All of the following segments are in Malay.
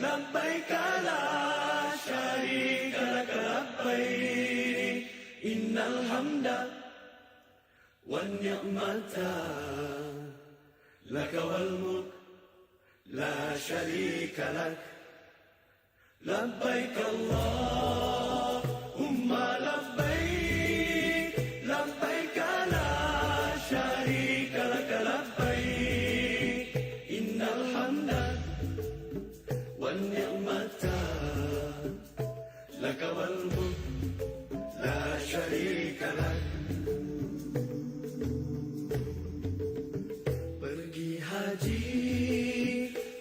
لبيك لا شريك لك لبيك إن الحمد والنعمة لك والملك لا شريك لك لبيك اللهم لبيك لبيك لا شريك لك لبيك إن الحمد والنعمة لك والملك لا شريك لك. Pergi haji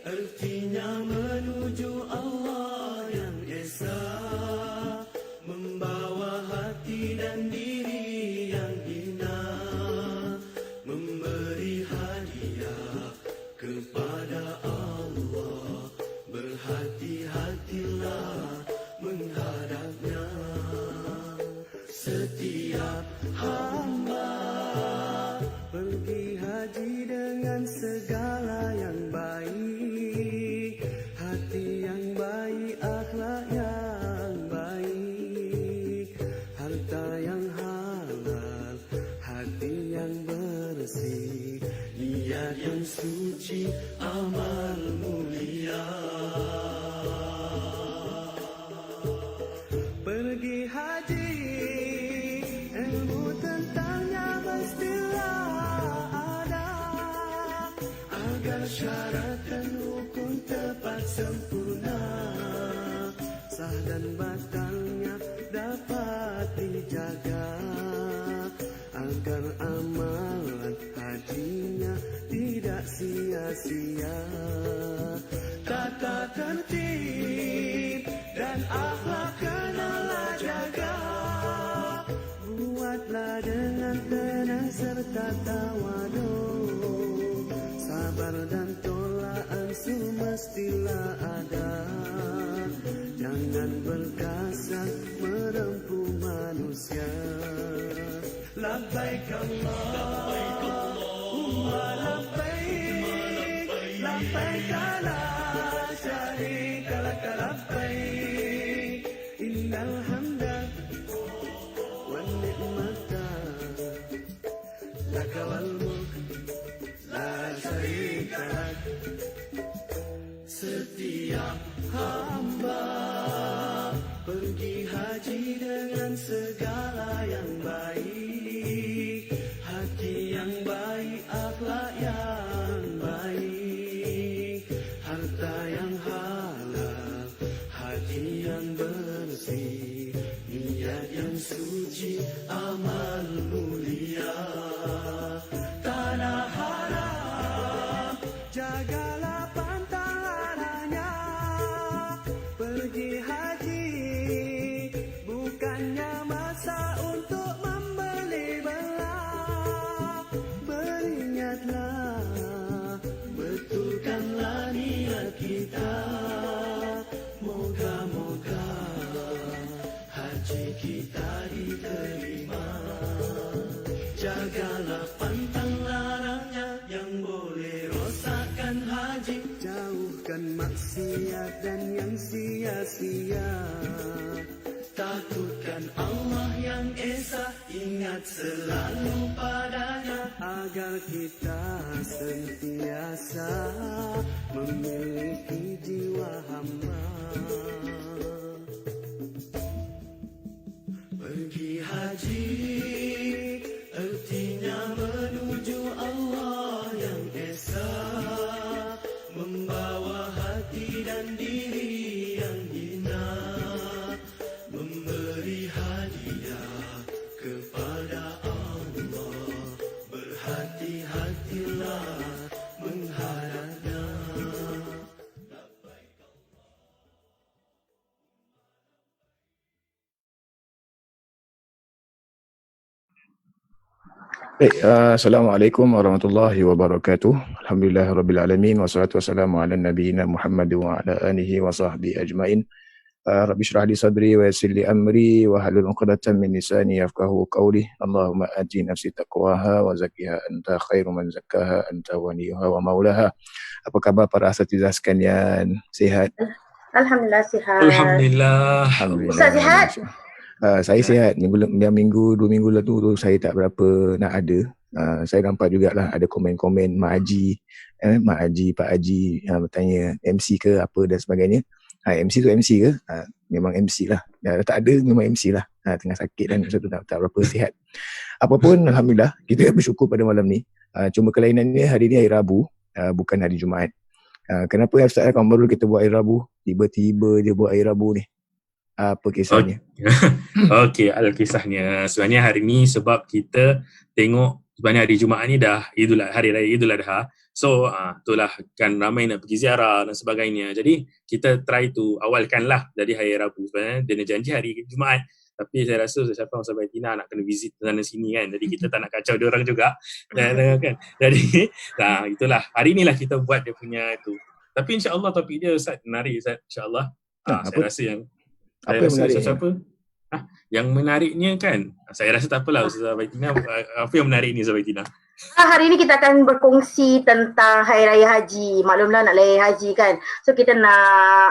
artinya menuju Allah yang esa, membawa hati dan diri yang hina, memberi hadiah kepada Allah, berhati-hatilah menghadapnya. Setiap hamba pergi haji dengan segala yang baik, hati yang baik, akhlak yang baik, harta yang halal, hati yang bersih, niat yang suci, amal mulia. Pergi haji, ilmu tentangnya mestilah ada, agar syarat dan hukum tepat sempurna, sah dan batalnya dapat dijaga, agar amalan hajinya tidak sia-sia. Tata tertib dan akhlak kenalah jaga, buatlah dengan tenang serta tawadu, sabar dan tolak ansur mestilah ada, jangan berkasar merempuh manusia. Labbaik Allahumma labbaik, labbaik la syarika lak labbaik, innal hamda wan ni'mata lak wal mulk la syarika lak. Setiap hamba pergi haji dengan segala yang baik, hati yang baik, akhlak yang baik, harta yang halal, hati yang bersih, niat yang suci, amal mulia. Tanah haram, jagalah pantang larangnya. Pergi haji bukannya masa untuk membeli belah. Beringatlah, betulkanlah niat kita. Moga-moga haji kita diterima. Jagalah pantang larangnya yang boleh rosakkan haji. Jauhkan maksiat dan yang sia-sia. Takutkan Allah yang esa, ingat selalu padanya, agar kita sentiasa memiliki jiwa hamba. Pergi haji artinya menuju Allah yang esa, membawa hati dan diri yang hina, memberi hadiah kepada Allah, berhati-hatilah menghadapnya. Baik, Assalamualaikum warahmatullahi wabarakatuh. Alhamdulillahirrabbilalamin. Wassalatu wassalamu ala nabiyina Muhammad wa ala alihi wa sahbihi ajma'in. Rabbi syrah li sadri wa yassir li amri wa halul 'uqdatam min lisani yafqahu qawli. Allahumma ati nafsi taqwaha wa zakkiha anta khairu man zakkaha anta waliyuha wa maulaha. Apa khabar para asatizah sekalian? Sihat? Alhamdulillah sihat. Alhamdulillah. Ustaz sihat? Saya sihat. Minggu 2 minggu lalu tu saya tak berapa nak ada. Saya nampak jugalah ada komen-komen Mak Haji, Mak Haji, Pak Haji bertanya MC ke apa dan sebagainya. MC tu MC ke? Memang MC lah. Tak ada memang MC lah. Tengah sakit dan masa tu tak berapa sihat. Apapun Alhamdulillah kita bersyukur pada malam ni. Cuma kelainannya hari ni hari Rabu, bukan hari Jumaat. Kenapa Ustaz Kamarul kita buat hari Rabu? Tiba-tiba je buat hari Rabu ni. Apa kisahnya? Okey, kisahnya sebenarnya hari ni sebab kita tengok sebenarnya hari Jumaat ni dah hari raya Idul Adha. So itulah kan ramai nak pergi ziarah dan sebagainya. Jadi kita try to awalkanlah dari hari Rabu. Sebenarnya dia nak janji hari Jumaat. Tapi saya rasa siapa Ustaz Tina nak kena visit sana sini kan. Jadi kita tak nak kacau dia orang juga. Kan. Jadi itulah hari inilah kita buat dia punya tu. Tapi insya-Allah topik dia Ustaz menarik Ustaz insya-Allah. Saya rasa yang apa yang menarik? Yang menariknya kan, saya rasa tak apalah Ustazah Baitina, apa yang menarik ni Ustazah Baitina? Hari ini kita akan berkongsi tentang Hari Raya Haji. Maklumlah nak raya haji kan. So kita nak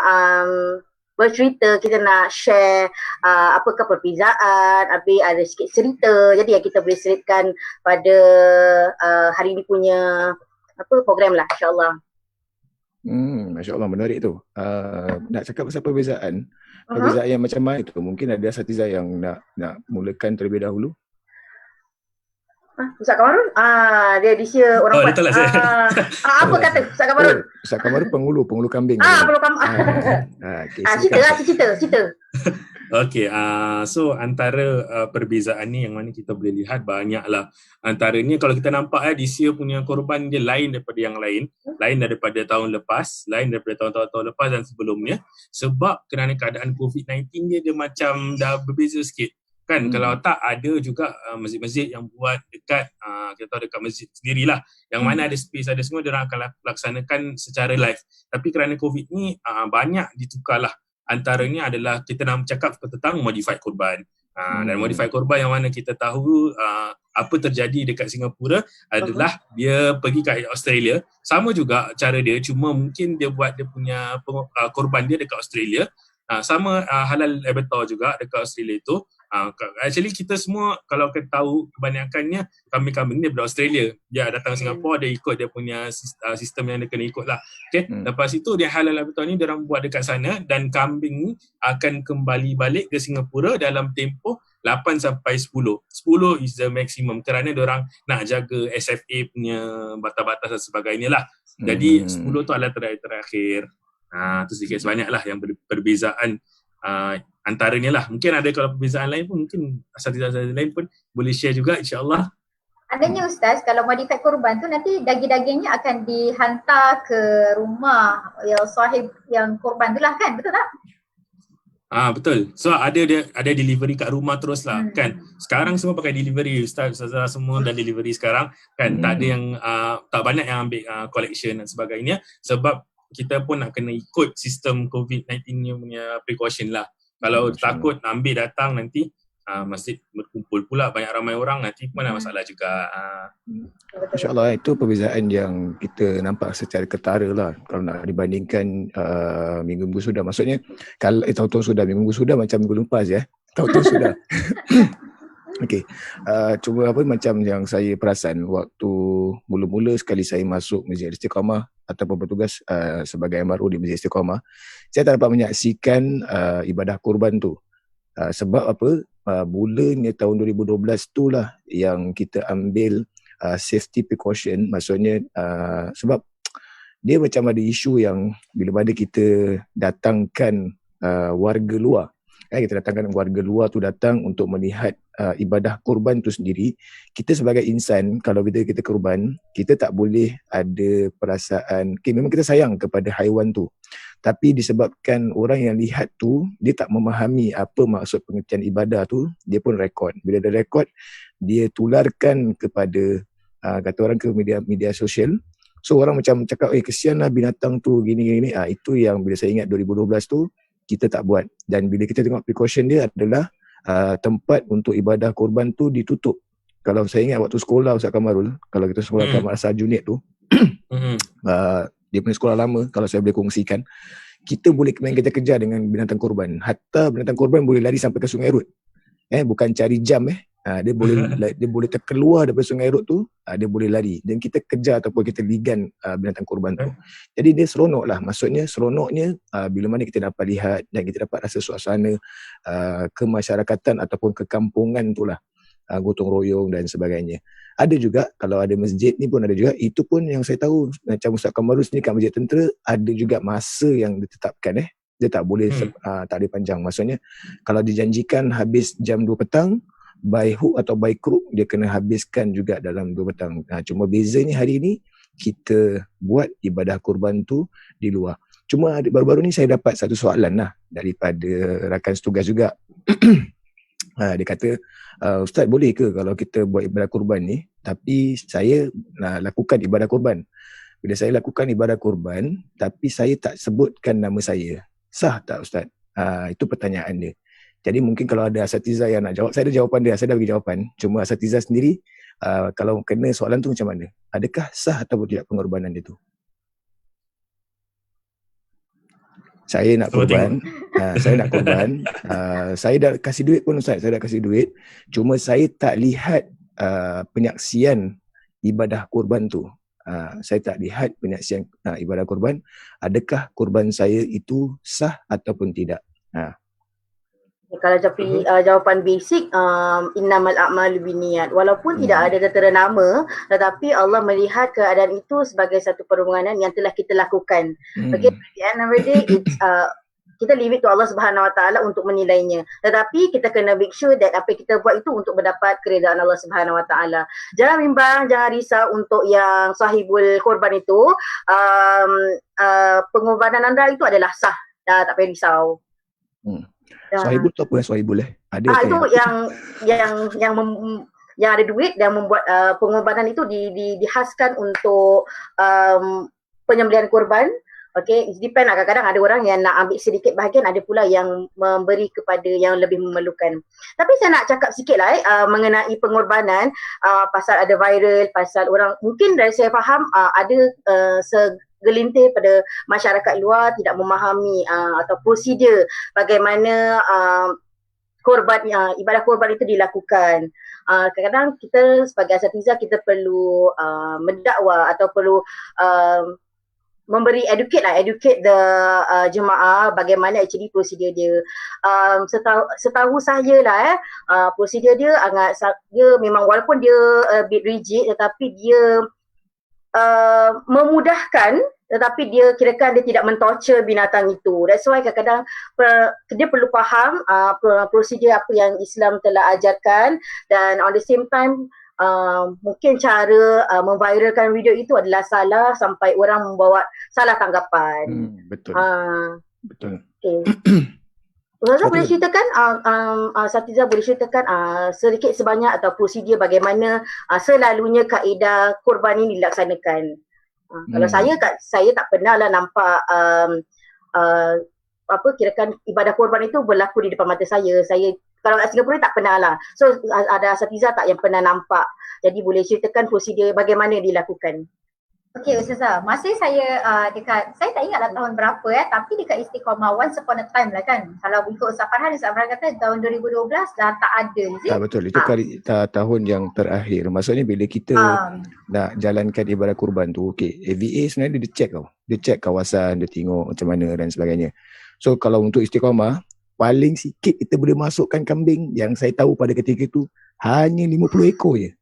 bercerita, kita nak share apakah perbezaan, habis ada sikit cerita. Jadi yang kita boleh selitkan pada hari ini punya program lah insya-Allah. Masya-Allah menarik tu. Nak cakap pasal perbezaan. Perbezaan yang macam mana tu? Mungkin ada asatidzah yang nak mulakan terlebih dahulu. Ustaz Kamarul? Dia Malaysia orang dia tolak saya. Apa kata Ustaz Kamarul? Ustaz Kamarul penghulu kambing. Penghulu kambing. Cerita. Okey, so antara perbezaan ni yang mana kita boleh lihat banyaklah. Antaranya kalau kita nampak this year punya korban dia lain daripada yang lain daripada tahun lepas, lain daripada tahun-tahun lepas dan sebelumnya sebab kerana keadaan COVID-19 dia macam dah berbeza sikit. Kan kalau tak ada juga masjid-masjid yang buat dekat kita tahu dekat masjid sendirilah yang mana ada space ada semua dia orang akan laksanakan secara live. Tapi kerana COVID ni banyak ditukarlah. Antaranya adalah kita nak bercakap tentang modified korban. Dan modified korban yang mana kita tahu apa terjadi dekat Singapura adalah dia pergi ke Australia. Sama juga cara dia, cuma mungkin dia buat dia punya korban dia dekat Australia. Sama halal abattoir juga dekat Australia itu. Actually kita semua kalau kita tahu kebanyakannya kambing-kambing ni daripada Australia. Dia datang Singapura, dia ikut dia punya sistem yang dia kena ikut lah. Okay? Lepas itu dia halal abattoir ni dia orang buat dekat sana dan kambing ni akan kembali balik ke Singapura dalam tempoh 8 sampai 10. 10 is the maximum kerana dia orang nak jaga SFA punya batas-batas dan sebagainya lah. Jadi 10 tu adalah terakhir. Tu sedikit sebanyak lah yang perbezaan antaranya lah. Mungkin ada kalau perbezaan lain pun mungkin asatidzah lain pun boleh share juga insya-Allah. Adanya Ustaz, kalau modified korban tu nanti daging-dagingnya akan dihantar ke rumah yang sahib yang korban tu lah kan, betul tak? Betul. So ada delivery kat rumah terus lah kan. Sekarang semua pakai delivery, Ustazah semua dah delivery sekarang kan. Tak ada yang tak banyak yang ambil collection dan sebagainya sebab kita pun nak kena ikut sistem COVID-19 punya precaution lah. Kalau takut ambil datang nanti masjid berkumpul pula banyak ramai orang nanti pun ada masalah juga. InsyaAllah itu perbezaan yang kita nampak secara ketara lah kalau nak dibandingkan minggu-minggu sudah. Maksudnya kalau tahun-tahun sudah, minggu sudah macam minggu lepas ya. Tahun-tahun sudah. Okey. Cuma macam yang saya perasan waktu mula-mula sekali saya masuk Masjid Istiqamah ataupun bertugas sebagai MRO di Masjid Istiqamah, saya tak dapat menyaksikan ibadah kurban tu. Sebab bulannya tahun 2012 tu lah yang kita ambil safety precaution, maksudnya sebab dia macam ada isu yang bila mana kita datangkan warga luar, kita datangkan warga luar tu datang untuk melihat ibadah kurban tu sendiri. Kita sebagai insan, kalau kita kurban, kita tak boleh ada perasaan, memang kita sayang kepada haiwan tu, tapi disebabkan orang yang lihat tu dia tak memahami apa maksud pengertian ibadah tu, dia pun rekod. Bila dia rekod, dia tularkan kepada kata orang ke media sosial. So orang macam cakap, kesianlah binatang tu gini-gini. Itu yang bila saya ingat 2012 tu kita tak buat. Dan bila kita tengok precaution dia adalah tempat untuk ibadah korban tu ditutup. Kalau saya ingat waktu sekolah Ustaz Kamarul, kalau kita sekolah kat Madrasah Junid tu, dia punya sekolah lama, kalau saya boleh kongsikan, kita boleh main kejar-kejar dengan binatang korban. Hatta binatang korban boleh lari sampai ke Sungai Rut. Bukan cari jam dia boleh terkeluar daripada Sungai Rut tu, dia boleh lari dan kita kejar ataupun kita ligan binatang korban tu. Jadi dia seronok lah, maksudnya seronoknya bila mana kita dapat lihat dan kita dapat rasa suasana kemasyarakatan ataupun kekampungan tu lah, gotong royong dan sebagainya. Ada juga kalau ada masjid ni pun ada juga, itu pun yang saya tahu macam Ustaz Kamarus ni kat Masjid Tentera ada juga masa yang ditetapkan dia tak boleh tak ada panjang. Maksudnya kalau dijanjikan habis jam 2 petang, by hook atau by crook dia kena habiskan juga dalam 2 petang. Cuma bezanya hari ni kita buat ibadah kurban tu di luar. Cuma baru-baru ni saya dapat satu soalan lah daripada rakan setugas juga. Dia kata, Ustaz boleh ke kalau kita buat ibadah kurban ni, tapi saya lakukan ibadah kurban. Bila saya lakukan ibadah kurban, tapi saya tak sebutkan nama saya, sah tak Ustaz? Itu pertanyaan dia. Jadi mungkin kalau ada asatiza yang nak jawab, saya ada jawapan dia, saya dah bagi jawapan. Cuma asatiza sendiri, kalau kena soalan tu macam mana? Adakah sah atau tidak pengorbanan dia tu? Saya nak korban, saya nak korban, saya dah kasih duit pun Ustaz, saya dah kasih duit. Cuma saya tak lihat penyaksian ibadah korban tu. Saya tak lihat penyaksian ibadah korban. Adakah korban saya itu sah ataupun tidak? Kalau jawapan basic, innamal a'malu binniyat. Walaupun tidak ada tertera nama, tetapi Allah melihat keadaan itu sebagai satu permohonan yang telah kita lakukan. Okay, at the end of the day, it's, kita leave it to Allah Subhanahu Wa Taala untuk menilainya. Tetapi kita kena make sure that apa yang kita buat itu untuk mendapat keredaan Allah Subhanahu Wa Taala. Jangan bimbang, jangan risau untuk yang sahibul korban itu. Pengorbanan anda itu adalah sah. Tak payah risau. Swahibul tu apa swahibul Ada itu yang ada duit dan membuat pengorbanan itu dihaskan untuk penyembelihan korban. Okay, it depend lah. Kadang-kadang ada orang yang nak ambil sedikit bahagian, ada pula yang memberi kepada yang lebih memerlukan. Tapi saya nak cakap sikit lah mengenai pengorbanan, pasal ada viral, pasal orang, mungkin dari saya faham ada segelintir pada masyarakat luar tidak memahami atau prosedur bagaimana ibadah korban itu dilakukan. Kadang-kadang kita sebagai asatiza kita perlu mendakwa atau perlu memberi educate the jemaah bagaimana actually prosedur dia. Setahu saya lah prosedur dia dia memang walaupun dia a bit rigid, tetapi dia memudahkan, tetapi dia kirakan dia tidak mentorture binatang itu. That's why kadang-kadang dia perlu faham prosedur apa yang Islam telah ajarkan, dan on the same time mungkin cara memviralkan video itu adalah salah sampai orang membawa salah tanggapan. Betul. Betul. Okay. Ustazah boleh ceritakan, Satiza boleh ceritakan sedikit sebanyak atau prosedur bagaimana selalunya kaedah korban ini dilaksanakan. Kalau saya tak pernah lah nampak kirakan ibadah korban itu berlaku di depan mata saya. Kalau kat Singapura tak pernah lah. So ada Satiza tak yang pernah nampak? Jadi boleh ceritakan prosedur bagaimana dilakukan. Okey Ustazah, masa saya saya tak ingatlah tahun berapa tapi dekat Istiqomah once upon a time lah kan. Kalau ikut Ustaz Farhan kata tahun 2012 dah tak ada. Betul, itu tahun yang terakhir. Maksudnya bila kita nak jalankan ibadah kurban tu, AVA sebenarnya dia check Dia check kawasan, dia tengok macam mana dan sebagainya. So kalau untuk Istiqomah, paling sikit kita boleh masukkan kambing yang saya tahu pada ketika itu hanya 50 ekor je.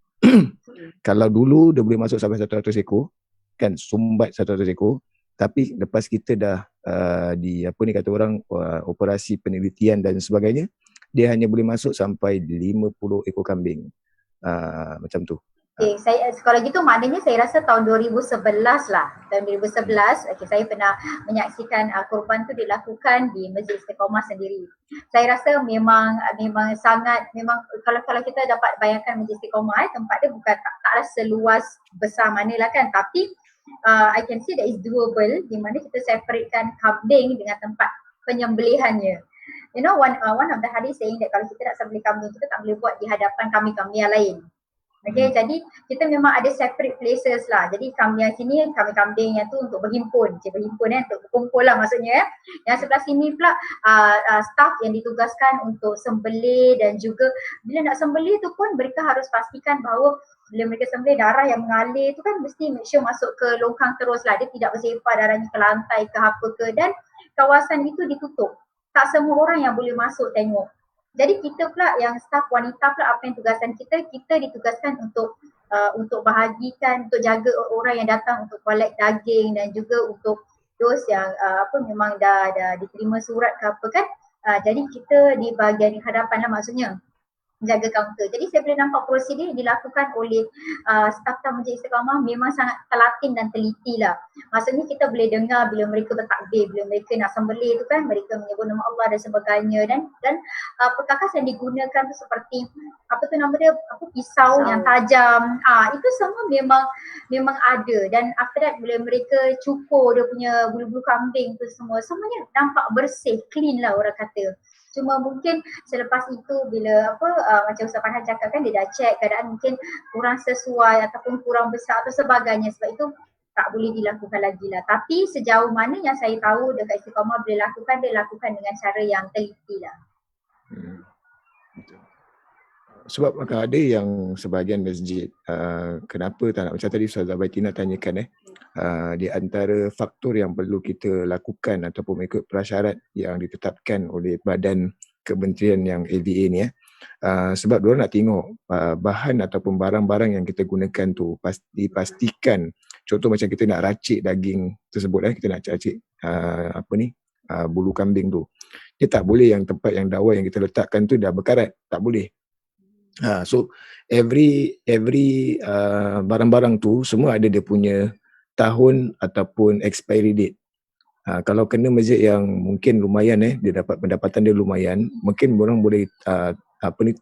Kalau dulu dia boleh masuk sampai 100 ekor, kan sumbat 100 ekor, tapi lepas kita dah kata orang operasi penelitian dan sebagainya, dia hanya boleh masuk sampai 50 ekor kambing. Macam tu. Okay, kalau gitu maknanya saya rasa tahun 2011 lah. Tahun 2011, saya pernah menyaksikan kurban tu dilakukan di Masjid Istiqomah sendiri. Saya rasa memang sangat, kalau kita dapat bayangkan Masjid Istiqomah, tempat dia bukan taklah seluas besar manalah kan, tapi I can see that is doable, di mana kita separatekan kambing dengan tempat penyembelihannya. You know, one of the hadis saying that kalau kita nak sembelih kambing, kita tak boleh buat di hadapan kambing-kambing yang lain. Okay, jadi kita memang ada separate places lah. Jadi kambing yang sini, kambing-kambing yang tu untuk berhimpun untuk berkumpul lah maksudnya. Yang sebelah sini pula staff yang ditugaskan untuk sembelih, dan juga bila nak sembelih tu pun mereka harus pastikan bahawa bila mereka sembelih, darah yang mengalir tu kan mesti make sure masuk ke longkang terus lah. Dia tidak bersepah darahnya ke lantai ke apa ke, dan kawasan itu ditutup. Tak semua orang yang boleh masuk tengok. Jadi kita pula yang staff wanita pula, apa yang tugasan kita ditugaskan untuk bahagikan, untuk jaga orang yang datang untuk collect daging, dan juga untuk those yang memang dah diterima surat ke apa kan. Jadi kita di bahagian hadapan lah maksudnya, menjaga kaunter. Jadi saya boleh nampak prosedur yang dilakukan oleh staf-staf Masjid Istiqamah memang sangat telaten dan teliti lah. Maksudnya kita boleh dengar bila mereka bertakbir, bila mereka nak sembelih tu kan, mereka menyebut nama Allah dan sebagainya, dan perkakas yang digunakan tu seperti pisau yang tajam. Itu semua memang ada, dan after that bila mereka cukur dia punya bulu-bulu kambing tu semuanya nampak bersih, clean lah orang kata. Cuma mungkin selepas itu bila macam Ustaz Farhan cakap kan, dia dah check keadaan mungkin kurang sesuai ataupun kurang besar atau sebagainya, sebab itu tak boleh dilakukan lagi lah. Tapi sejauh mana yang saya tahu dekat Istiqamah boleh lakukan, dia lakukan dengan cara yang teliti lah. Betul. Sebab akan ada yang sebahagian masjid kenapa tak nak, macam tadi Ustazah Baitina tanyakan di antara faktor yang perlu kita lakukan ataupun mengikut prasyarat yang ditetapkan oleh badan kementerian yang AVA ni sebab diorang nak tengok bahan ataupun barang-barang yang kita gunakan tu dipastikan. Contoh macam kita nak racik daging tersebut kita nak racik bulu kambing tu, dia tak boleh yang tempat yang dawa yang kita letakkan tu dah berkarat, tak boleh. So every barang-barang tu semua ada dia punya tahun ataupun expiry date. Kalau kena masjid yang mungkin lumayan dia dapat pendapatan dia lumayan, mungkin orang boleh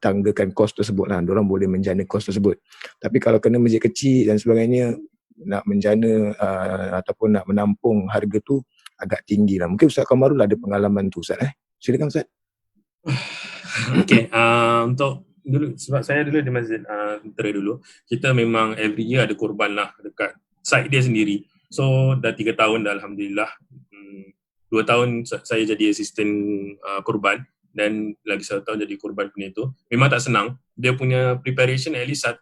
tanggakan kos tersebut lah, orang boleh menjana kos tersebut. Tapi kalau kena masjid kecil dan sebagainya, nak menjana ataupun nak menampung harga tu agak tinggi lah. Mungkin Ustaz Qamarul ada pengalaman tu Ustaz. Silakan Ustaz. Okay, untuk dulu, sebab saya dulu di Masjid Tentera dulu, kita memang every year ada korban lah dekat site dia sendiri. So dah 3 tahun dah Alhamdulillah. 2 tahun saya jadi asisten korban, dan lagi 1 tahun jadi korban punya itu. Memang tak senang. Dia punya preparation at least 1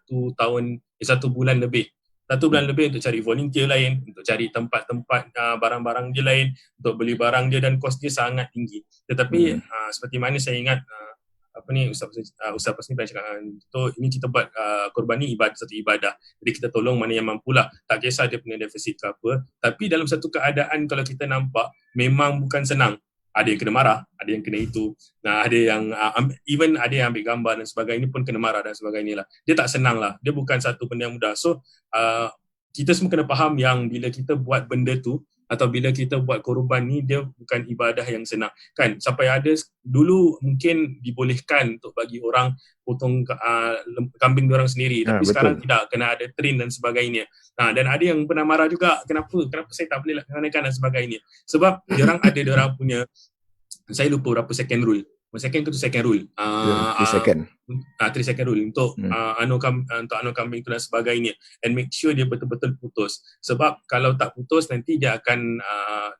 bulan lebih. 1 bulan lebih untuk cari volunteer lain, untuk cari tempat-tempat barang-barang dia lain, untuk beli barang dia, dan kos dia sangat tinggi. Tetapi seperti mana saya ingat Ustaz Pasni pernah cakap, ini kita buat korban ni satu ibadah. Jadi kita tolong mana yang mampu lah. Tak kisah dia punya defisit ke apa. Tapi dalam satu keadaan kalau kita nampak memang bukan senang. Ada yang kena marah, ada yang kena itu. Ada yang even ada yang ambil gambar dan sebagainya pun kena marah dan sebagainya lah. Dia tak senang lah. Dia bukan satu benda yang mudah. So kita semua kena faham yang bila kita buat benda tu, atau bila kita buat korban ni, dia bukan ibadah yang senang kan. Sampai ada dulu mungkin dibolehkan untuk bagi orang potong kambing diorang sendiri, tapi betul. Sekarang tidak, kena ada train dan sebagainya. Dan ada yang pernah marah juga, kenapa saya tak boleh laksanakan dan sebagainya. Sebab diorang ada diorang punya, saya lupa berapa second rule. Second ke tu second rule. 3 second. 3 second rule untuk untuk kambing tu dan sebagainya, and make sure dia betul-betul putus. Sebab kalau tak putus nanti dia akan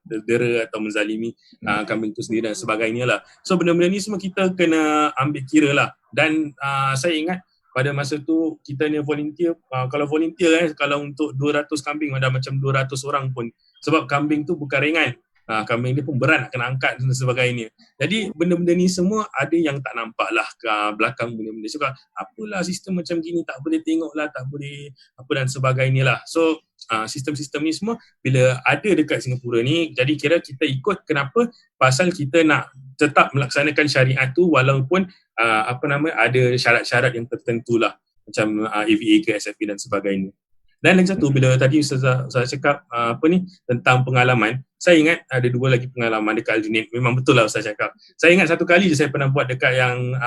dera atau menzalimi kambing tu sendiri dan sebagainya lah. So benda-benda ni semua kita kena ambil kira lah. Dan saya ingat pada masa tu kita ni volunteer, kalau volunteer kalau untuk 200 kambing ada macam 200 orang pun, sebab kambing tu bukan ringan. Kambing dia pun berat nak kena angkat dan sebagainya. Jadi benda-benda ni semua ada yang tak nampak lah ke belakang benda-benda. So apalah sistem macam gini, tak boleh tengok lah, tak boleh apa dan sebagainya lah. So sistem-sistem ni semua bila ada dekat Singapura ni, jadi kira kita ikut. Kenapa? Pasal kita nak tetap melaksanakan syariat tu walaupun ada syarat-syarat yang tertentu lah, macam AVA ke SFP dan sebagainya. Dan lagi satu, bila tadi Ustazah cakap tentang pengalaman, saya ingat ada 2 lagi pengalaman dekat Aljunied. Memang betul lah Ustaz cakap. Saya ingat 1 kali je saya pernah buat dekat yang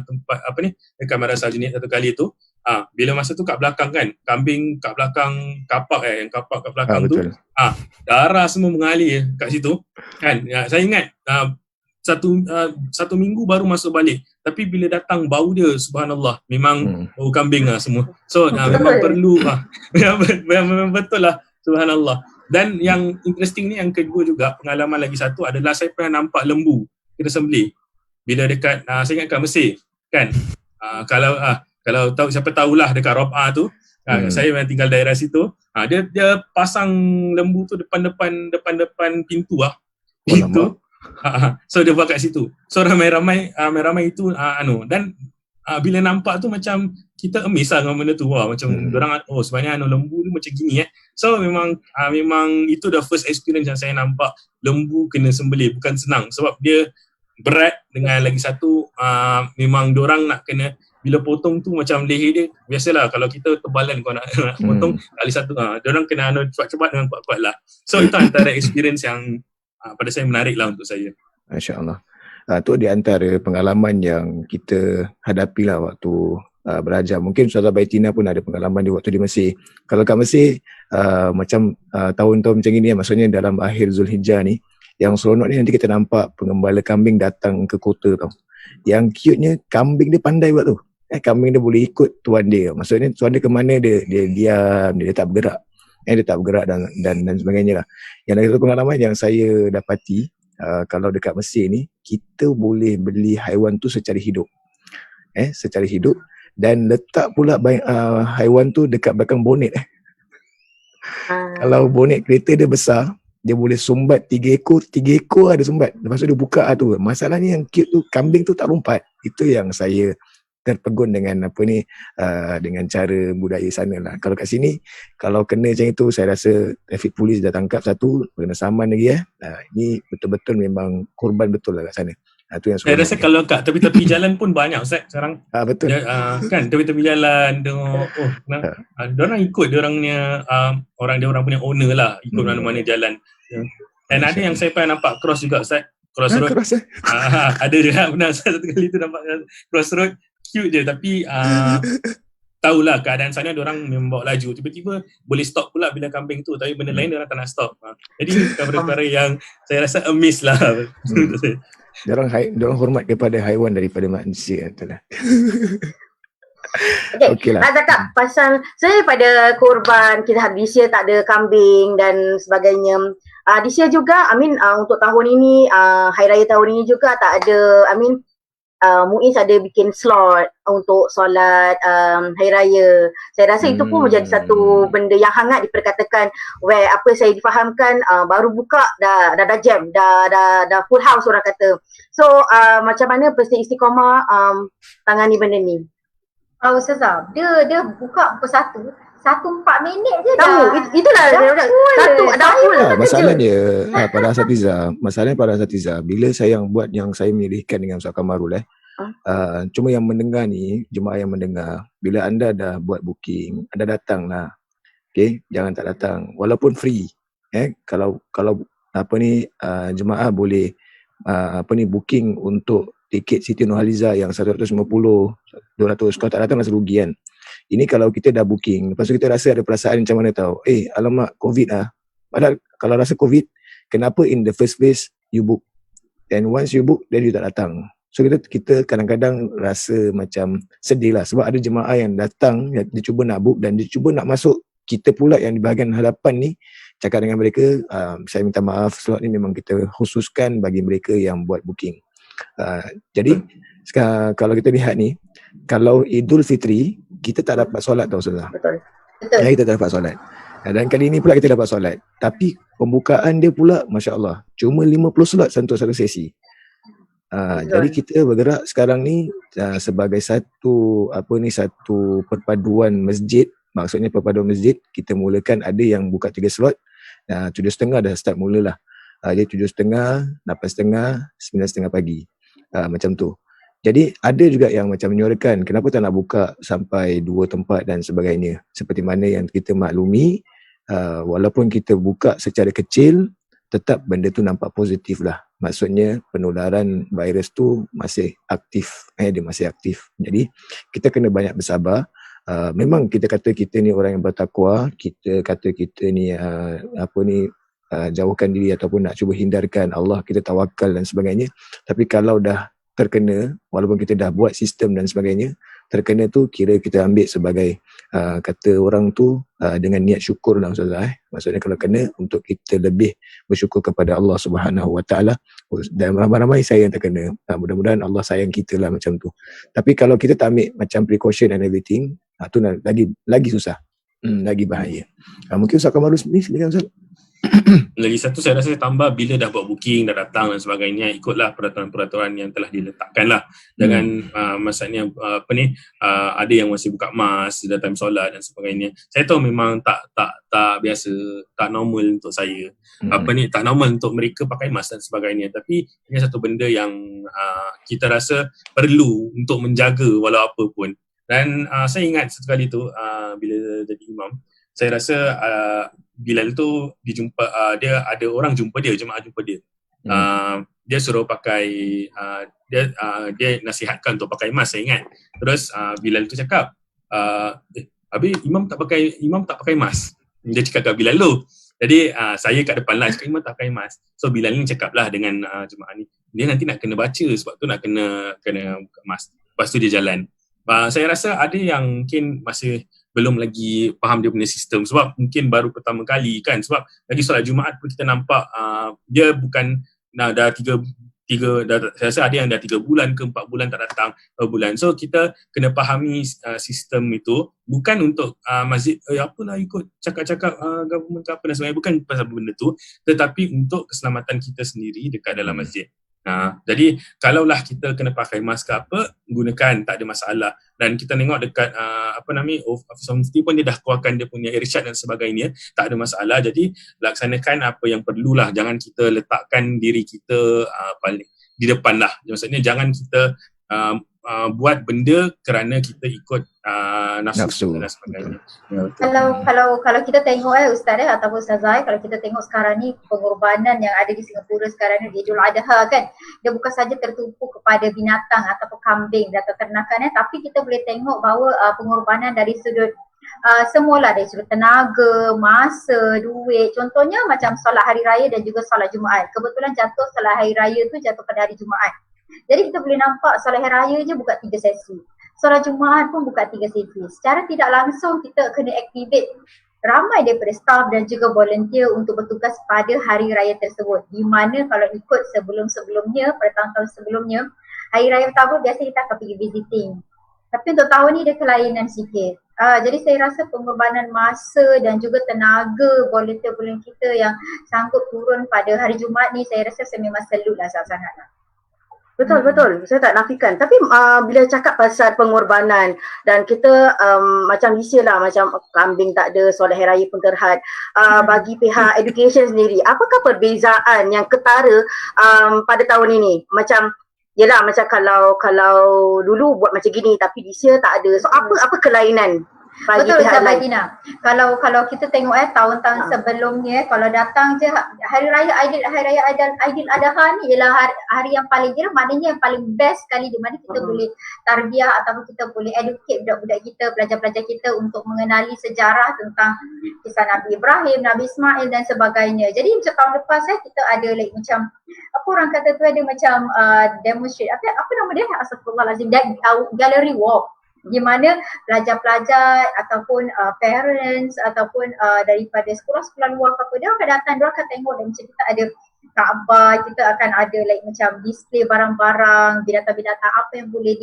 tempat dekat Madrasah Aljunied 1 kali tu. Bila masa tu kat belakang kan, kambing kat belakang kapak yang kapak kat belakang tu, darah semua mengalir kat situ kan. Saya ingat satu minggu baru masuk balik. Tapi bila datang bau dia, subhanallah, memang bau kambing lah semua. So memang perlu memang betul lah, subhanallah. Dan yang interesting ni, yang kedua juga, pengalaman lagi satu adalah saya pernah nampak lembu kita sembelih bila dekat saya ingatkan Mesir kan. Kalau tahu, siapa tahulah dekat Rab'ah tu, saya memang tinggal daerah situ. Dia pasang lembu tu depan pintu pintu. So dia buat kat situ. So ramai-ramai itu dan bila nampak tu macam kita amazed lah dengan benda tu. Macam dorang sebenarnya lembu ni macam gini So memang itu the first experience yang saya nampak lembu kena sembelih. Bukan senang sebab dia berat, dengan lagi satu memang dorang nak kena, bila potong tu macam leher dia, biasalah kalau kita tebalan kau nak potong kali satu, dorang kena cepat-cepat dengan kuat-kuat lah. So itu antara experience yang pada saya menarik lah untuk saya. Masya Allah. Itu di antara pengalaman yang kita hadapi lah waktu belajar. Mungkin Ustazah Baitina pun ada pengalaman di waktu di Mesir. Kalau kat Mesir, macam tahun-tahun macam ni, maksudnya dalam akhir Zulhijjah ni, yang seronok ni nanti kita nampak pengembala kambing datang ke kota tau. Yang cute-nya, kambing dia pandai buat tu. Kambing dia boleh ikut tuan dia. Maksudnya tuan dia ke mana, dia diam, dia tak bergerak. Dia tak bergerak dan sebagainya lah. Yang ada satu pengalaman yang saya dapati, kalau dekat Mesir ni, kita boleh beli haiwan tu secara hidup. Secara hidup, dan letak pula haiwan tu dekat belakang bonet. Kalau bonet kereta dia besar, dia boleh sumbat 3 ekor ada sumbat. Lepas tu dia buka tu. Masalahnya yang cute tu, kambing tu tak lompat. Itu yang saya terpegun dengan dengan cara budaya sana lah. Kalau kat sini, kalau kena macam itu, saya rasa traffic polis dah tangkap satu, kena saman lagi ini betul-betul memang korban betul lah kat sana. Itu yang saya rasa kalau kat tepi-tepi jalan pun banyak Ustaz sekarang. Betul. Kan tepi-tepi jalan tengok, diorang ikut diorangnya orang punya owner lah, ikut mana-mana jalan. Dan ada yang saya pernah nampak cross juga Ustaz, crossroad. Ada juga pernah satu kali tu nampak crossroad, cute je, tapi tahulah keadaan sana diorang membawa laju, tiba-tiba boleh stop pula bila kambing tu, tapi benda lain diorang tak nak stop. Jadi ini perkara-perkara yang saya rasa amazed lah. Diorang hormat kepada haiwan daripada manusia. Itulah. Okay lah. Nak cakap pasal saya pada korban kita this year tak ada kambing dan sebagainya. This year juga, untuk tahun ini, Hari Raya tahun ini juga tak ada, Muiz ada bikin slot untuk solat Hari Raya. Saya rasa itu pun menjadi satu benda yang hangat diperkatakan, where apa saya difahamkan baru buka dah jam, dah full house orang kata. So macam mana Masjid Istiqomah tangani benda ni? Ustazah, dia buka pukul 1:04 je dah. Itulah dah full. Masalah dia para asatiza, bila saya buat yang saya milihkan dengan Ustaz Kamarul cuma yang mendengar ni, jemaah yang mendengar, bila anda dah buat booking, anda datang lah. Okay, jangan tak datang walaupun free. Kalau jemaah boleh booking untuk tiket Siti Nurhaliza yang 150, 200, kau tak datang rasa rugi kan. Ini kalau kita dah booking, lepas tu kita rasa ada perasaan macam mana tahu, alamak COVID padahal kalau rasa COVID, kenapa in the first place you book, and once you book then you tak datang. So kita kadang-kadang rasa macam sedih lah, sebab ada jemaah yang datang, dia cuba nak book dan dia cuba nak masuk, kita pula yang di bahagian hadapan ni cakap dengan mereka, saya minta maaf, slot ni memang kita khususkan bagi mereka yang buat booking. Jadi kalau kita lihat ni, kalau Idul Fitri kita tak dapat solat tau Ustazah. Betul. Kita tak dapat solat. Dan kali ni pula kita dapat solat. Tapi pembukaan dia pula Masya Allah, cuma 50 slot untuk satu sesi. Jadi kita bergerak sekarang ni sebagai satu perpaduan masjid. Maksudnya perpaduan masjid, kita mulakan ada yang buka 3 slot. 7.30 dah start mulalah. Dia 7.30, 8.30, 9.30 pagi. Macam tu. Jadi ada juga yang macam menyuarakan, kenapa tak nak buka sampai 2 tempat dan sebagainya. Seperti mana yang kita maklumi, walaupun kita buka secara kecil, tetap benda tu nampak positif lah. Maksudnya penularan virus tu masih aktif. Dia masih aktif. Jadi kita kena banyak bersabar. Memang kita kata kita ni orang yang bertakwa, kita kata kita ni jauhkan diri ataupun nak cuba hindarkan Allah, kita tawakal dan sebagainya. Tapi kalau dah terkena, walaupun kita dah buat sistem dan sebagainya, terkena tu kira kita ambil sebagai kata orang tu dengan niat syukur lah Ustazah. Maksudnya kalau kena, untuk kita lebih bersyukur kepada Allah Subhanahu Wa Taala. Dan ramai-ramai saya yang terkena, mudah-mudahan Allah sayang kita lah macam tu. Tapi kalau kita tak ambil macam precaution and everything, tu lagi susah, lagi bahaya. Mungkin Ustaz Kamarul ni silakan Ustaz. Lagi satu saya rasa tambah, bila dah buat booking, dah datang dan sebagainya, ikutlah peraturan-peraturan yang telah diletakkan lah. Jangan maksudnya ada yang masih buka mask datang solat dan sebagainya. Saya tahu memang tak biasa, tak normal untuk saya. Tak normal untuk mereka pakai mask dan sebagainya. Tapi ini satu benda yang kita rasa perlu untuk menjaga walau apa pun. Dan saya ingat satu kali tu bila jadi imam, saya rasa Bilal tu dijumpa, dia ada orang jumpa dia, jemaah jumpa dia. Dia suruh pakai, dia nasihatkan untuk pakai mask, saya ingat. Terus Bilal tu cakap, habis imam tak pakai mask. Dia cakap kat Bilal tu. Jadi saya kat depan lah cakap imam tak pakai mask. So Bilal ni cakap lah dengan jemaah ni, dia nanti nak kena baca, sebab tu nak kena buka mask. Lepas tu dia jalan. Saya rasa ada yang mungkin masih belum lagi faham dia punya sistem, sebab mungkin baru pertama kali kan, sebab lagi solat Jumaat pun kita nampak dia bukan dah tiga, saya rasa ada yang dah 3 bulan ke 4 bulan tak datang, 2 bulan. So kita kena fahami sistem itu bukan untuk masjid apalah ikut cakap-cakap government ke apa dan sebagainya, bukan pasal benda tu, tetapi untuk keselamatan kita sendiri dekat dalam masjid. Jadi kalaulah kita kena pakai mask ke apa, gunakan, tak ada masalah. Dan kita tengok dekat Office of Mufti pun dia dah keluarkan dia punya irsyad dan sebagainya, tak ada masalah. Jadi laksanakan apa yang perlulah, jangan kita letakkan diri kita paling di depan lah. Maksudnya jangan kita buat benda kerana kita ikut nafsu dan sebagainya. Kalau kita tengok Ustaz ataupun Ustazah, kalau kita tengok sekarang ni pengorbanan yang ada di Singapura sekarang ni, Idul Adha kan, dia bukan saja tertumpu kepada binatang ataupun kambing atau ternakan, tapi kita boleh tengok bahawa pengorbanan dari sudut semualah, dari sudut tenaga, masa, duit. Contohnya macam solat hari raya dan juga solat Jumaat. Kebetulan jatuh solat hari raya tu jatuh pada hari Jumaat. Jadi kita boleh nampak solat hari raya je buka 3 sesi. Solat Jumaat pun buka 3 sesi. Secara tidak langsung kita kena activate ramai daripada staff dan juga volunteer untuk bertugas pada hari raya tersebut. Di mana kalau ikut sebelum-sebelumnya, pada tahun-tahun sebelumnya, hari raya pertama biasa kita akan pergi visiting. Tapi untuk tahun ni dia kelainan sikit. Jadi saya rasa pengorbanan masa dan juga tenaga volunteer-volunteer kita yang sanggup turun pada hari Jumaat ni, saya rasa saya memang salute lah sangat-sangat lah. Betul. Saya tak nafikan. Tapi bila cakap pasal pengorbanan dan kita macam Malaysia lah, macam kambing tak ada, solat hari raya pun terhad. Bagi pihak education sendiri, apakah perbezaan yang ketara pada tahun ini? Macam yelah, macam kalau dulu buat macam gini tapi this year tak ada. So apa kelainan bagi betul pihak lain? Dina. Kalau kita tengok tahun-tahun sebelumnya, kalau datang je hari raya Aidil Adha ni ialah hari yang paling maknanya yang paling best sekali, di mana kita boleh tarbiyah ataupun kita boleh educate budak-budak kita, pelajar-pelajar kita untuk mengenali sejarah tentang kisah Nabi Ibrahim, Nabi Ismail dan sebagainya. Jadi macam tahun lepas kita ada macam apa orang kata tu, ada macam demonstrate apa nama dia, astagfirullahalazim, gallery walk, di mana pelajar-pelajar ataupun parents ataupun daripada sekolah-sekolah luar apa, dia akan datang, dia akan tengok, dan macam kita ada Kaabah, kita akan ada macam display barang-barang, binatang-binatang apa yang boleh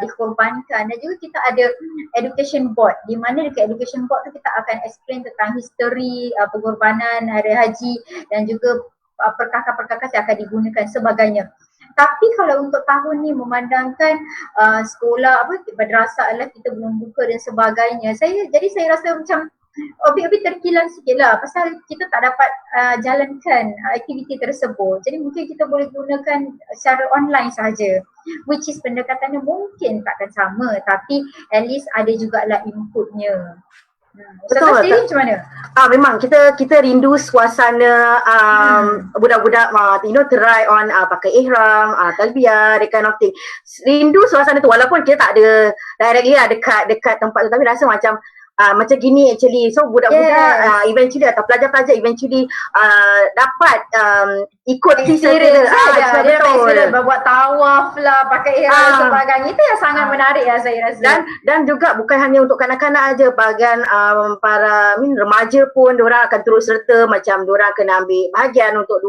dikorbankan. Dan juga kita ada education board, di mana dekat education board tu kita akan explain tentang history pengorbanan hari haji dan juga perkakas-perkakas yang akan digunakan sebagainya. Tapi kalau untuk tahun ni memandangkan sekolah madrasah kita belum buka dan sebagainya, jadi saya rasa macam obik-obik terkilan sikit lah, pasal kita tak dapat jalankan aktiviti tersebut. Jadi mungkin kita boleh gunakan secara online saja, which is pendekatannya mungkin takkan sama, tapi at least ada jugalah inputnya. Betul. Sendiri macam mana? Memang kita rindu suasana budak-budak try on pakai ihram, talbiyah, that kind of thing. Rindu suasana tu, walaupun kita tak ada directly dekat tempat tu, tapi rasa macam macam gini actually. So budak-budak eventually atau pelajar-pelajar eventually dapat ikut Experience dia dia dapat betul. experience buat tawaf lah, pakai ihram dan sebagainya. Itu yang sangat menarik ya saya rasa. Dan juga bukan hanya untuk kanak-kanak aja, bahagian para remaja pun diorang akan turut serta, macam diorang kena ambil bahagian untuk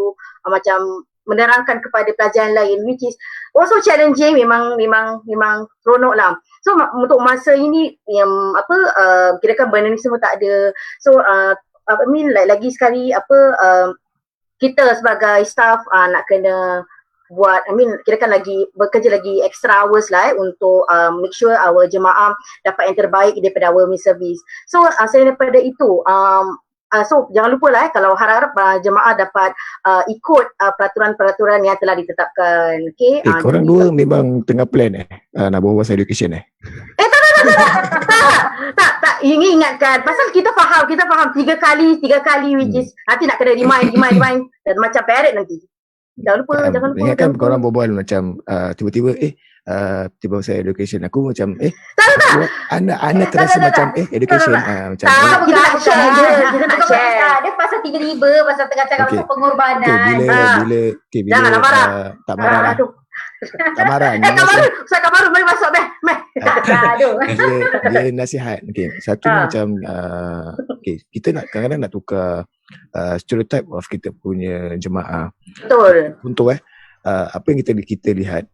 macam menerangkan kepada pelajar lain, which is also challenging. Memang seronok lah. So untuk masa ini yang kirakan benda ni semua tak ada. So lagi sekali kita sebagai staff nak kena buat, kirakan lagi bekerja lagi extra hours lah untuk make sure our jemaah dapat yang terbaik daripada our service. So selain daripada itu, so jangan lupa lah kalau harap jemaah dapat ikut peraturan-peraturan yang telah ditetapkan. Okay? Korang dua memang tengah plan nak bawa pasal education tak, ini ingatkan pasal kita faham tiga kali which is nanti nak kena remind dan macam parrot nanti. Jangan lupa. Ingatkan korang berbual macam tiba-tiba tiba pasal education, aku macam anak terasa macam education macam kita nak share je, kita nak share. Dia pasal tiba-tiba pasal tengah cakap pasal pengorbanan. Bila janganlah marah. Tak marah lah. Tak marah. Ustaz Kamaru mari masuk meh. Dia nasihat. Satu macam kita nak kadang-kadang nak tukar stereotype of kita punya jemaah. Betul. Contoh apa yang kita lihat,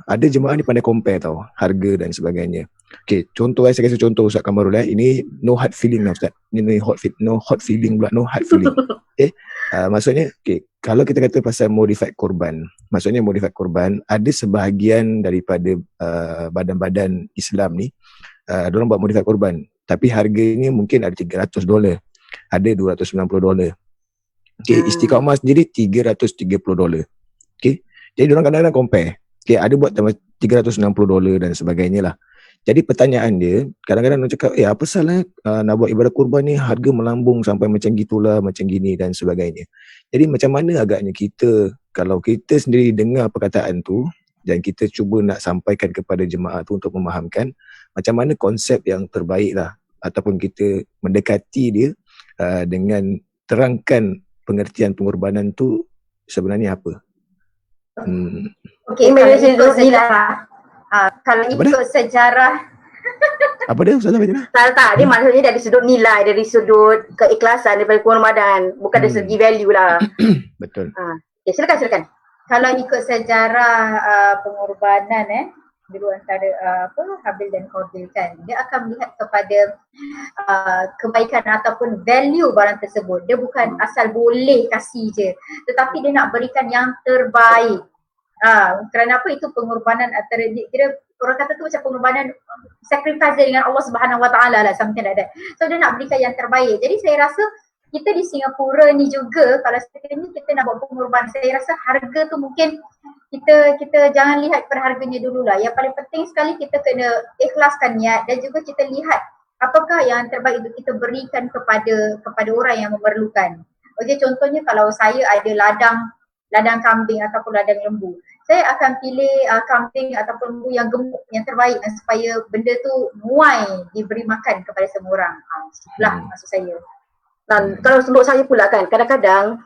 ada jemaah ni pandai compare tau, harga dan sebagainya. Contoh saya kasi contoh Ustaz Kamarul ini no hard feeling lah Ustaz. Ini no hot feeling pula, no hard feeling. Maksudnya kalau kita kata pasal modified korban, maksudnya modified korban, ada sebahagian daripada badan-badan Islam ni diorang buat modified korban, tapi harganya mungkin ada $300, ada $290. Istiqamah sendiri $330. Jadi diorang kadang-kadang compare. Ada buat $360 dan sebagainya lah. Jadi pertanyaan dia, kadang-kadang orang cakap, apa salah nak buat ibadah kurban ni harga melambung sampai macam gitulah, macam gini dan sebagainya. Jadi macam mana agaknya kita, kalau kita sendiri dengar perkataan tu dan kita cuba nak sampaikan kepada jemaah tu untuk memahamkan, macam mana konsep yang terbaik lah, ataupun kita mendekati dia dengan terangkan pengertian pengorbanan tu sebenarnya apa. Okey, kalau ikut sejarah, kalau ikut sejarah apa dia Ustazah macam mana? Tak, dia maksudnya dari sudut nilai, dari sudut keikhlasan, daripada pengorbanan, bukan dari segi value lah. Betul. Okay, silakan. Kalau ikut sejarah pengorbanan dulu antara Habil dan Qabil kan, dia akan melihat kepada kebaikan ataupun value barang tersebut. Dia bukan asal boleh kasih je, tetapi dia nak berikan yang terbaik. Kerana apa? Itu pengorbanan antara dia, orang kata tu macam pengorbanan sacrifice dengan Allah Subhanahu Wa Taala lah, something like that. So dia nak berikan yang terbaik. Jadi saya rasa kita di Singapura ni juga, kalau sekiranya kita nak buat pengorbanan, saya rasa harga tu mungkin kita jangan lihat per harganya dululah. Yang paling penting sekali kita kena ikhlaskan niat dan juga kita lihat apakah yang terbaik untuk kita berikan kepada orang yang memerlukan. Okey, contohnya kalau saya ada ladang kambing ataupun ladang lembu, saya akan pilih kambing ataupun lembu yang gemuk, yang terbaik, supaya benda tu muai diberi makan kepada semua orang. Itulah maksud saya. Dan kalau untuk saya pula kan, kadang-kadang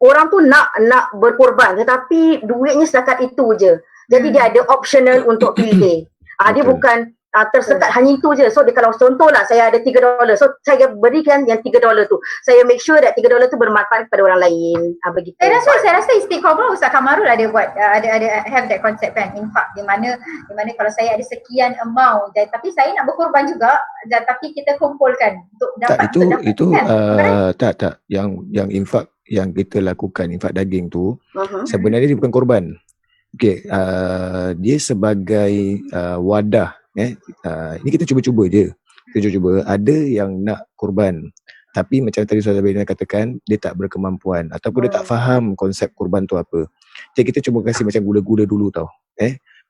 orang tu nak berkorban tetapi duitnya setakat itu je. Jadi dia ada optional untuk pilih. Dia bukan tersekat hanya itu je. So dia, kalau contohlah saya ada $3, so saya berikan yang $3 tu. Saya make sure that $3 tu bermanfaat kepada orang lain. Begitu. Saya rasa Istiqomah Ustaz Kamarul ada buat ada have that concept kan, infak, di mana kalau saya ada sekian amount tapi saya nak berkorban juga, tapi kita kumpulkan untuk dapat tak yang infak yang kita lakukan, infak daging tu sebenarnya dia bukan korban. Dia sebagai wadah. Ini kita cuba-cuba je. Ada yang nak korban, tapi macam tadi Ustazah Belina katakan, dia tak berkemampuan ataupun dia tak faham konsep korban tu apa. Jadi kita cuba kasih macam gula-gula dulu tau.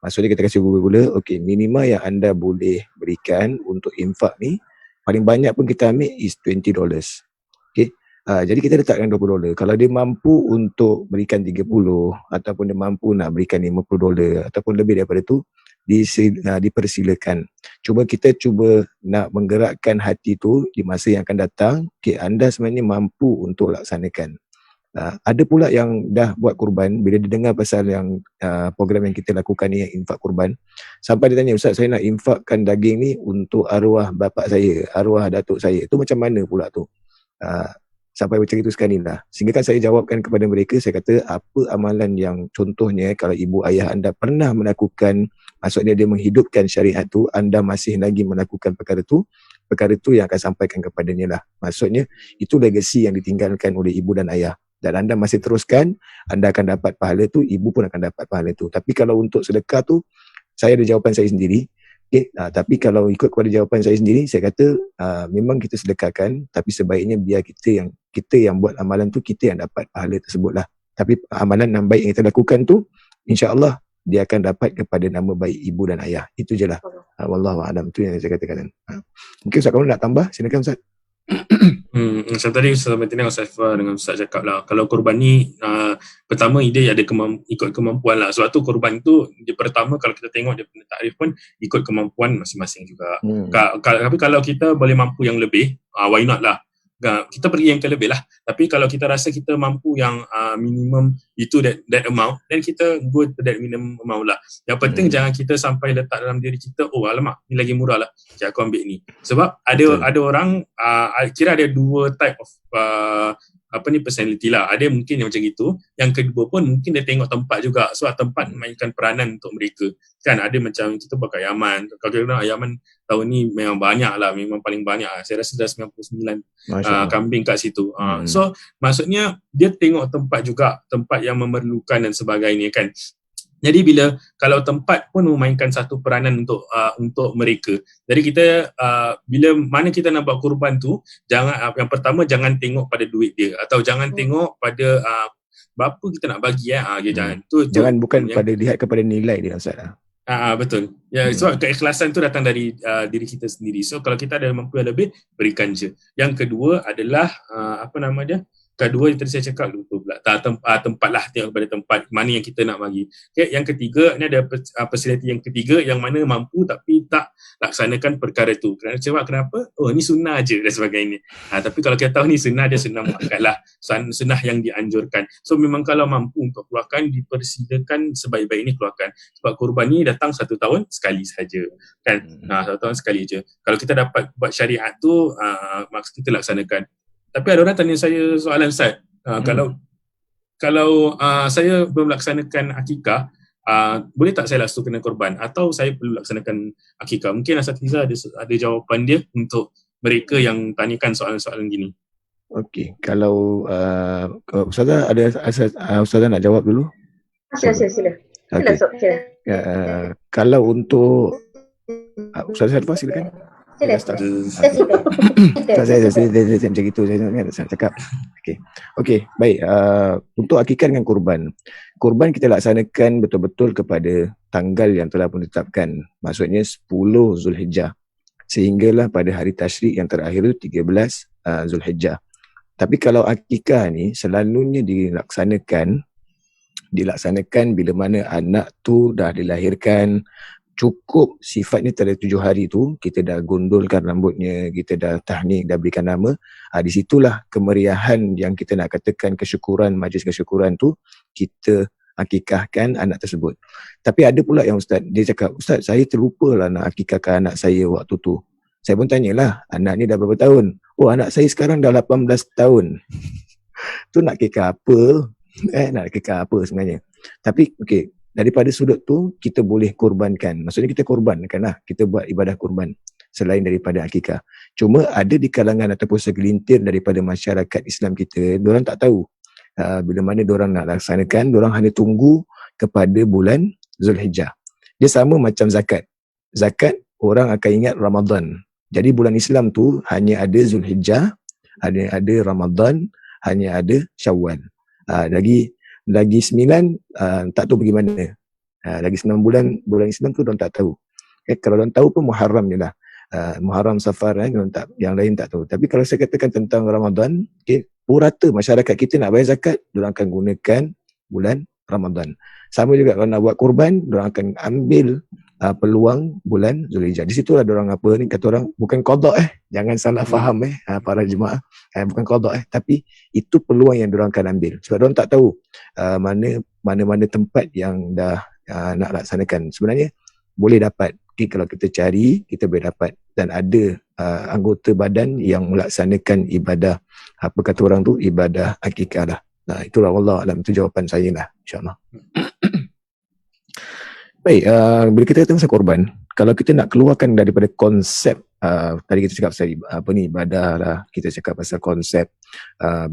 Maksudnya kita kasih gula-gula, minimal yang anda boleh berikan untuk infak ni, paling banyak pun kita ambil is $20. Jadi kita letakkan $20. Kalau dia mampu untuk berikan 30 ataupun dia mampu nak berikan $50 ataupun lebih daripada tu, dipersilakan. Cuma kita cuba nak menggerakkan hati tu di masa yang akan datang, anda sebenarnya mampu untuk laksanakan. Ada pula yang dah buat kurban, bila dia dengar pasal yang program yang kita lakukan ni, yang infak kurban, sampai dia tanya, Ustaz, saya nak infakkan daging ni untuk arwah bapak saya, arwah datuk saya, tu macam mana pula tu? Sampai macam itu sekali lah. Sehingga kan saya jawabkan kepada mereka, saya kata apa amalan yang contohnya kalau ibu ayah anda pernah melakukan, maksudnya dia menghidupkan syariat tu, anda masih lagi melakukan perkara tu yang akan sampaikan kepadanya lah. Maksudnya itu legasi yang ditinggalkan oleh ibu dan ayah. Dan anda masih teruskan, anda akan dapat pahala tu, ibu pun akan dapat pahala tu. Tapi kalau untuk sedekah tu, saya ada jawapan saya sendiri. Tapi kalau ikut kepada jawapan saya sendiri, saya kata memang kita sedekahkan, tapi sebaiknya biar kita yang buat amalan tu, kita yang dapat pahala tersebut lah. Tapi amalan yang baik yang kita lakukan tu, insya-Allah dia akan dapat kepada nama baik ibu dan ayah. Itu je lah. Wallahu a'lam, tu yang saya katakan. Mungkin Ustaz kamu nak tambah, silakan Ustaz. Macam tadi Ustaz Martina dengan Ustaz cakap lah, kalau korban ni pertama dia ada ikut kemampuan lah. Sebab tu korban tu dia pertama kalau kita tengok dia punya takrif pun ikut kemampuan masing-masing juga. Tapi kalau kita boleh mampu yang lebih, why not lah. Kita pergi yang terlebih lah. Tapi kalau kita rasa kita mampu yang minimum itu that amount, then kita go to that minimum amount lah. Yang penting jangan kita sampai letak dalam diri kita, oh alamak ni lagi murah lah, okay, aku ambil ni. Sebab ada orang kira ada dua type of personality lah. Ada mungkin yang macam gitu. Yang kedua pun mungkin dia tengok tempat juga. Sebab tempat memainkan peranan untuk mereka. Kan ada macam kita pakai Yaman. Kalau kita nak Yaman tahun ni memang banyak lah. Memang paling banyak lah. Saya rasa dah 99 kambing kat situ. So maksudnya dia tengok tempat juga. Tempat yang memerlukan dan sebagainya kan. Jadi kalau tempat pun memainkan satu peranan untuk mereka. Jadi kita bila mana kita nak buat kurban tu, jangan yang pertama jangan tengok pada duit dia atau jangan tengok pada berapa kita nak bagi jangan. Jangan bukan pada lihat kepada nilai dia Ustaz. Betul. Ya, so keikhlasan tu datang dari diri kita sendiri. So kalau kita ada mampu yang lebih, berikan je. Yang kedua adalah kedua yang tadi saya cakap lupa pula. Tempat lah, tengok kepada tempat mana yang kita nak bagi. Okay, yang ketiga, ni ada facility yang ketiga yang mana mampu tapi tak laksanakan perkara tu. Kenapa? Oh, ni sunnah je dan sebagainya. Tapi kalau kita tahu ni sunnah, dia sunnah muakkad lah. Sunnah yang dianjurkan. So memang kalau mampu untuk keluarkan, dipersilakan sebaik-baiknya keluarkan. Sebab kurban ni datang 1 tahun sekali saja. Kan? 1 tahun sekali je. Kalau kita dapat buat syariat tu, maksud kita laksanakan. Tapi ada orang tanya saya soalan Ustaz, kalau saya belum laksanakan akikah, boleh tak saya langsung kena korban atau saya perlu laksanakan akikah? Mungkin Asatiza ada jawapan dia untuk mereka yang tanyakan soalan-soalan gini. Okey, kalau Ustazah Ustazah nak jawab dulu? Sila. Kalau untuk Ustazah Sarfah silakan. Sila. Saya macam itu saya cakap. Okey, baik. Untuk akikah dengan kurban kita laksanakan betul-betul kepada tanggal yang telah pun ditetapkan. Maksudnya 10 Zulhijjah. Sehinggalah pada hari tasyrik yang terakhir itu 13 Zulhijjah. Tapi kalau akikah ni selalunya dilaksanakan bila mana anak tu dah dilahirkan, cukup sifatnya pada 7 hari tu, kita dah gondolkan rambutnya, kita dah tahnik, dah berikan nama. Di situlah kemeriahan yang kita nak katakan kesyukuran, majlis kesyukuran tu, kita akikahkan anak tersebut. Tapi ada pula yang Ustaz, dia cakap, Ustaz saya terlupalah nak akikahkan anak saya waktu tu. Saya pun tanyalah, anak ni dah berapa tahun? Oh, anak saya sekarang dah 18 tahun. Tu nak akikah apa? Nak akikah apa sebenarnya? Tapi okey, daripada sudut tu kita boleh korbankan. Maksudnya kita korbankan lah. Kita buat ibadah korban selain daripada akikah. Cuma ada di kalangan ataupun segelintir daripada masyarakat Islam kita, diorang tak tahu bila mana diorang nak laksanakan. Diorang hanya tunggu kepada bulan Zulhijjah. Dia sama macam zakat. Zakat orang akan ingat Ramadan. Jadi bulan Islam tu hanya ada Zulhijjah, hanya ada Ramadan, hanya ada Syawal. Lagi 9 tak tahu pergi mana. Lagi 9 bulan Islam tu diorang tak tahu. Kalau diorang tahu pun Muharram je lah. Muharram, Safar, yang lain tak tahu. Tapi kalau saya katakan tentang Ramadan, purata masyarakat kita nak bayar zakat, diorang akan gunakan bulan Ramadan. Sama juga kalau nak buat kurban, diorang akan ambil peluang bulan Zulhijjah. Di situlah orang apa ni, kata orang bukan qada jangan salah faham para jemaah, bukan qada tapi itu peluang yang orang akan ambil. Sebab orang tak tahu mana tempat yang dah nak laksanakan. Sebenarnya boleh dapat. Okay, kalau kita cari, kita boleh dapat. Dan ada anggota badan yang melaksanakan ibadah, apa kata orang tu, ibadah akikah lah. Nah, itulah wallahu alam, itu jawapan saya lah, insyaAllah. Baik, bila kita kata pasal korban, kalau kita nak keluarkan daripada konsep, tadi kita cakap pasal ibadah lah, kita cakap pasal konsep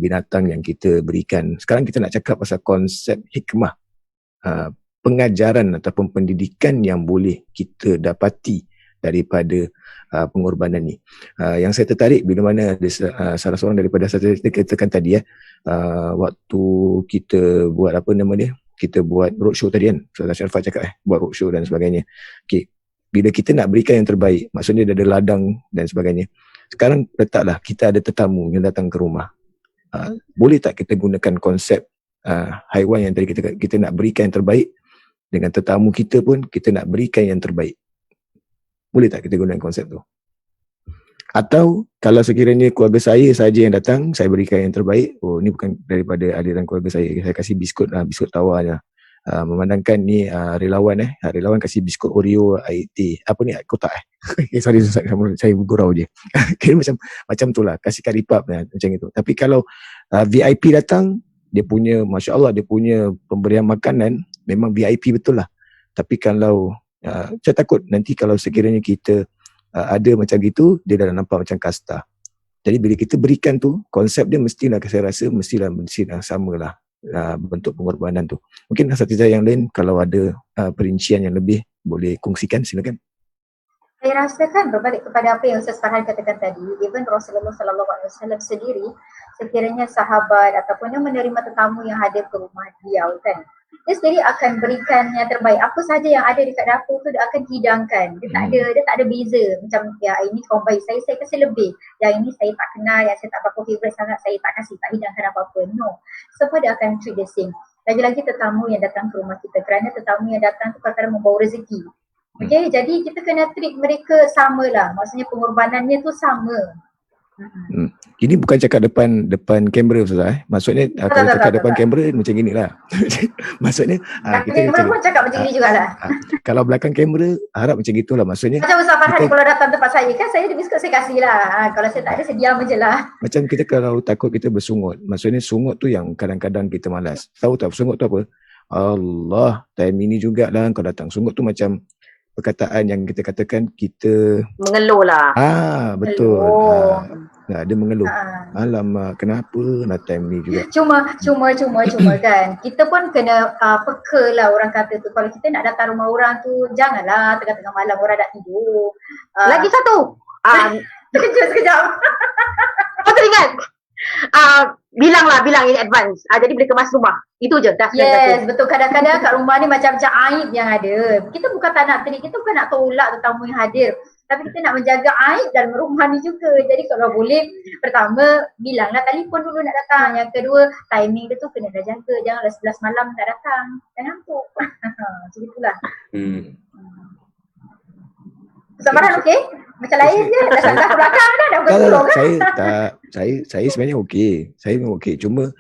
binatang yang kita berikan. Sekarang kita nak cakap pasal konsep hikmah, pengajaran ataupun pendidikan yang boleh kita dapati daripada pengorbanan ni. Yang saya tertarik bila mana ada salah seorang daripada saya katakan tadi waktu kita buat apa nama dia, kita buat roadshow tadi kan, Ustaz Syarifah cakap buat roadshow dan sebagainya. Okay, bila kita nak berikan yang terbaik, maksudnya dia ada ladang dan sebagainya. Sekarang letaklah kita ada tetamu yang datang ke rumah. Boleh tak kita gunakan konsep haiwan yang tadi kita nak berikan yang terbaik, dengan tetamu kita pun kita nak berikan yang terbaik. Boleh tak kita gunakan konsep tu? Atau kalau sekiranya keluarga saya saja yang datang, saya berikan yang terbaik. Oh, ni bukan daripada aliran keluarga saya. Saya kasih biskut biskut tawarnya. Memandangkan ni relawan relawan kasih biskut Oreo IT. Apa ni, kotak sorry saya gurau je. Kira macam tu lah, kasih karipap macam itu. Tapi kalau VIP datang, dia punya masya-Allah, dia punya pemberian makanan memang VIP betul lah. Tapi kalau saya takut nanti kalau sekiranya kita ada macam gitu, dia dah nampak macam kasta. Jadi bila kita berikan tu, konsep dia mestilah, saya rasa mestilah sama lah bentuk pengorbanan tu. Mungkin asatizah yang lain kalau ada perincian yang lebih boleh kongsikan, silakan. Saya rasa kan berbalik kepada apa yang Ustaz Farhan katakan tadi, even Rasulullah SAW sendiri, sekiranya sahabat ataupun yang menerima tetamu yang hadir ke rumah beliau kan, dia sendiri akan berikan yang terbaik. Apa saja yang ada dekat dapur tu dia akan hidangkan. Dia tak ada beza. Macam ini kaum baik saya kasih lebih. Yang ini saya tak kenal, yang saya tak berapa favorite sangat, saya tak kasih, tak hidangkan apa-apa. No. Semua dia akan treat the same. Lagi-lagi tetamu yang datang ke rumah kita, kerana tetamu yang datang tu kadang-kadang membawa rezeki. Okay, jadi kita kena treat mereka sama lah. Maksudnya pengorbanannya tu sama. Ini bukan cakap depan kamera Ustaz Maksudnya kalau cakap depan kamera macam ginilah. Maksudnya kita pun cakap macam gini jugalah. Kalau belakang kamera harap macam gitulah. Maksudnya macam Ustaz Farhan kalau datang tempat saya kan, saya ada biskut saya kasih lah. Kalau saya tak ada, saya diam je lah. Macam kita kalau takut kita bersungut, maksudnya sungut tu yang kadang-kadang kita malas. Tahu tak sungut tu apa? Allah, time ini jugalah kau datang. Sungut tu macam perkataan yang kita katakan kita mengeluh lah. Betul. Dia mengeluh. Alamak, kenapa nak time ni juga. Cuma kan. Kita pun kena peka lah orang kata tu. Kalau kita nak datang rumah orang tu, janganlah tengah-tengah malam orang dah tidur. Lagi satu. Sekejap. Kau teringat? Bilang in advance. Jadi boleh kemas rumah. Itu je. Dah yes, betul. Kadang-kadang kat rumah ni macam-macam aib yang ada. Kita bukan tak nak terik, kita bukan nak tolak tetamu yang hadir. Tapi kita nak menjaga aib dalam rumah ni juga. Jadi kalau boleh, pertama, bilanglah telefon dulu nak datang. Yang kedua, timing dia tu kena dah jaga. Janganlah 11 malam tak datang. Jangan ngantuk. Macam itulah. Ustaz Farhan okey? Macam lain je. Dah ke belakang dah bukan tolong kan? Saya sebenarnya okey. Saya memang okey. Cuma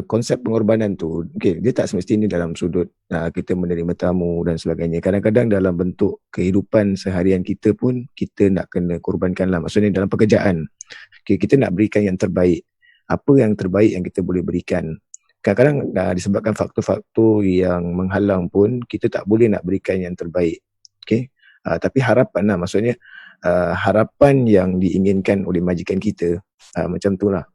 konsep pengorbanan tu, okey, dia tak semestinya dalam sudut kita menerima tamu dan sebagainya. Kadang-kadang dalam bentuk kehidupan seharian kita pun kita nak kena korbankan lah. Maksudnya dalam pekerjaan. Okay, kita nak berikan yang terbaik. Apa yang terbaik yang kita boleh berikan. Kadang-kadang disebabkan faktor-faktor yang menghalang pun kita tak boleh nak berikan yang terbaik. Okay? Tapi harapan lah, maksudnya harapan yang diinginkan oleh majikan kita macam tu lah.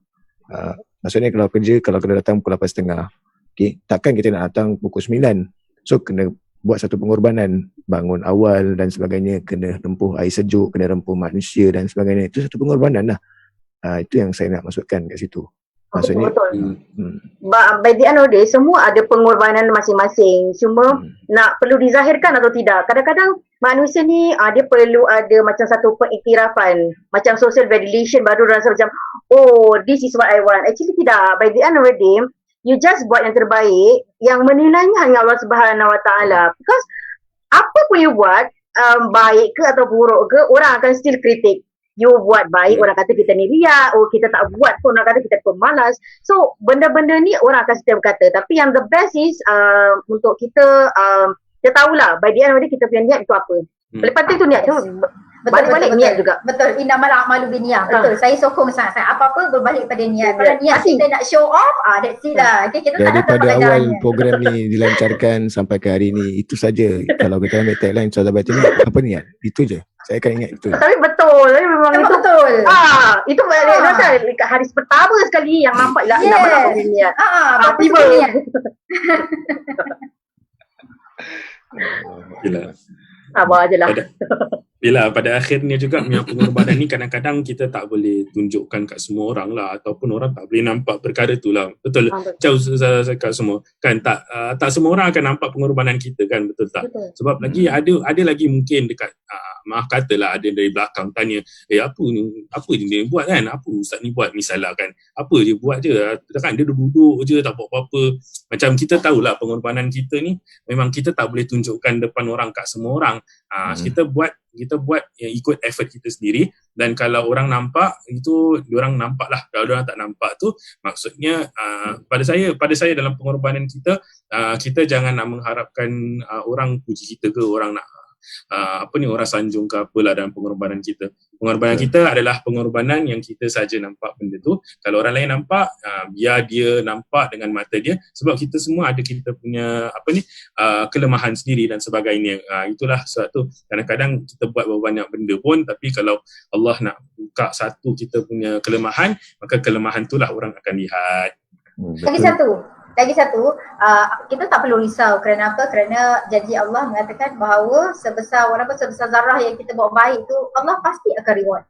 Maksudnya kalau kerja, kalau kena datang pukul 8.30, okay, takkan kita nak datang pukul 9. So kena buat satu pengorbanan, bangun awal dan sebagainya, kena tempuh air sejuk, kena rempuh manusia dan sebagainya. Itu satu pengorbanan lah. Itu yang saya nak masukkan kat situ. Maksudnya betul. By the end of the day, semua ada pengorbanan masing-masing. Cuma nak perlu dizahirkan atau tidak. Kadang-kadang manusia ni dia perlu ada macam satu pengiktirafan, macam social validation, baru rasa macam oh, this is what I want. Actually tidak. By the end of the day, you just buat yang terbaik. Yang menilainya hanya Allah Subhanahu Wa Taala. Because apa pun you buat, baik ke atau buruk ke, orang akan still kritik. You buat baik, orang kata kita ni riak. Oh, kita tak buat pun, orang kata kita pemalas. So, benda-benda ni orang akan still berkata. Tapi yang the best is untuk kita, kita tahulah by the end of the day kita punya niat itu apa. Lepas tu niat tu balik-balik niat juga. Betul. Innamal a'malu binniyat. Betul. Saya sokong sangat. Apa-apa berbalik pada niat. Kalau niat kita nak show off, that's it lah. Okay, kita tak Daripada dapat awal ganjarannya. program ni dilancarkan sampai ke hari ni, itu saja. Kalau kita ambil tagline Ustazah Batin ni, apa niat? Itu je. Saya akan ingat itu. Tapi betul, memang Memang itu betul. itu rasa hari pertama sekali yang nampak lah Yes. nama aku niat. Apa tiba. niat? Yelah. Sabar je lah. Yelah, pada akhirnya juga punya pengorbanan ni kadang-kadang kita tak boleh tunjukkan kat semua orang lah, ataupun orang tak boleh nampak perkara tu lah. Betul. Jauh saya cakap semua kan, tak semua orang akan nampak pengorbanan kita kan, betul tak? Betul. Sebab lagi ada lagi mungkin dekat maaf katalah ada dari belakang tanya, apa je dia buat kan, apa ustaz ni buat ni salah kan, apa je buat je kan, dia duduk je tak buat apa-apa. Macam kita tahulah pengorbanan kita ni memang kita tak boleh tunjukkan depan orang kat semua orang. Kita buat yang ikut effort kita sendiri, dan kalau orang nampak itu diorang nampak lah. Kalau diorang tak nampak tu maksudnya pada saya dalam pengorbanan kita, kita jangan nak mengharapkan orang puji kita ke, orang nak orang sanjung ke apalah dalam pengorbanan kita. Pengorbanan kita adalah pengorbanan yang kita saja nampak benda tu. Kalau orang lain nampak, biar dia nampak dengan mata dia, sebab kita semua ada kita punya kelemahan sendiri dan sebagainya. Itulah sebab tu kadang-kadang kita buat banyak benda pun, tapi kalau Allah nak buka satu kita punya kelemahan, maka kelemahan itulah orang akan lihat. Lagi satu, kita tak perlu risau. Kerana apa? Kerana janji Allah mengatakan bahawa sebesar zarah yang kita buat baik tu, Allah pasti akan reward.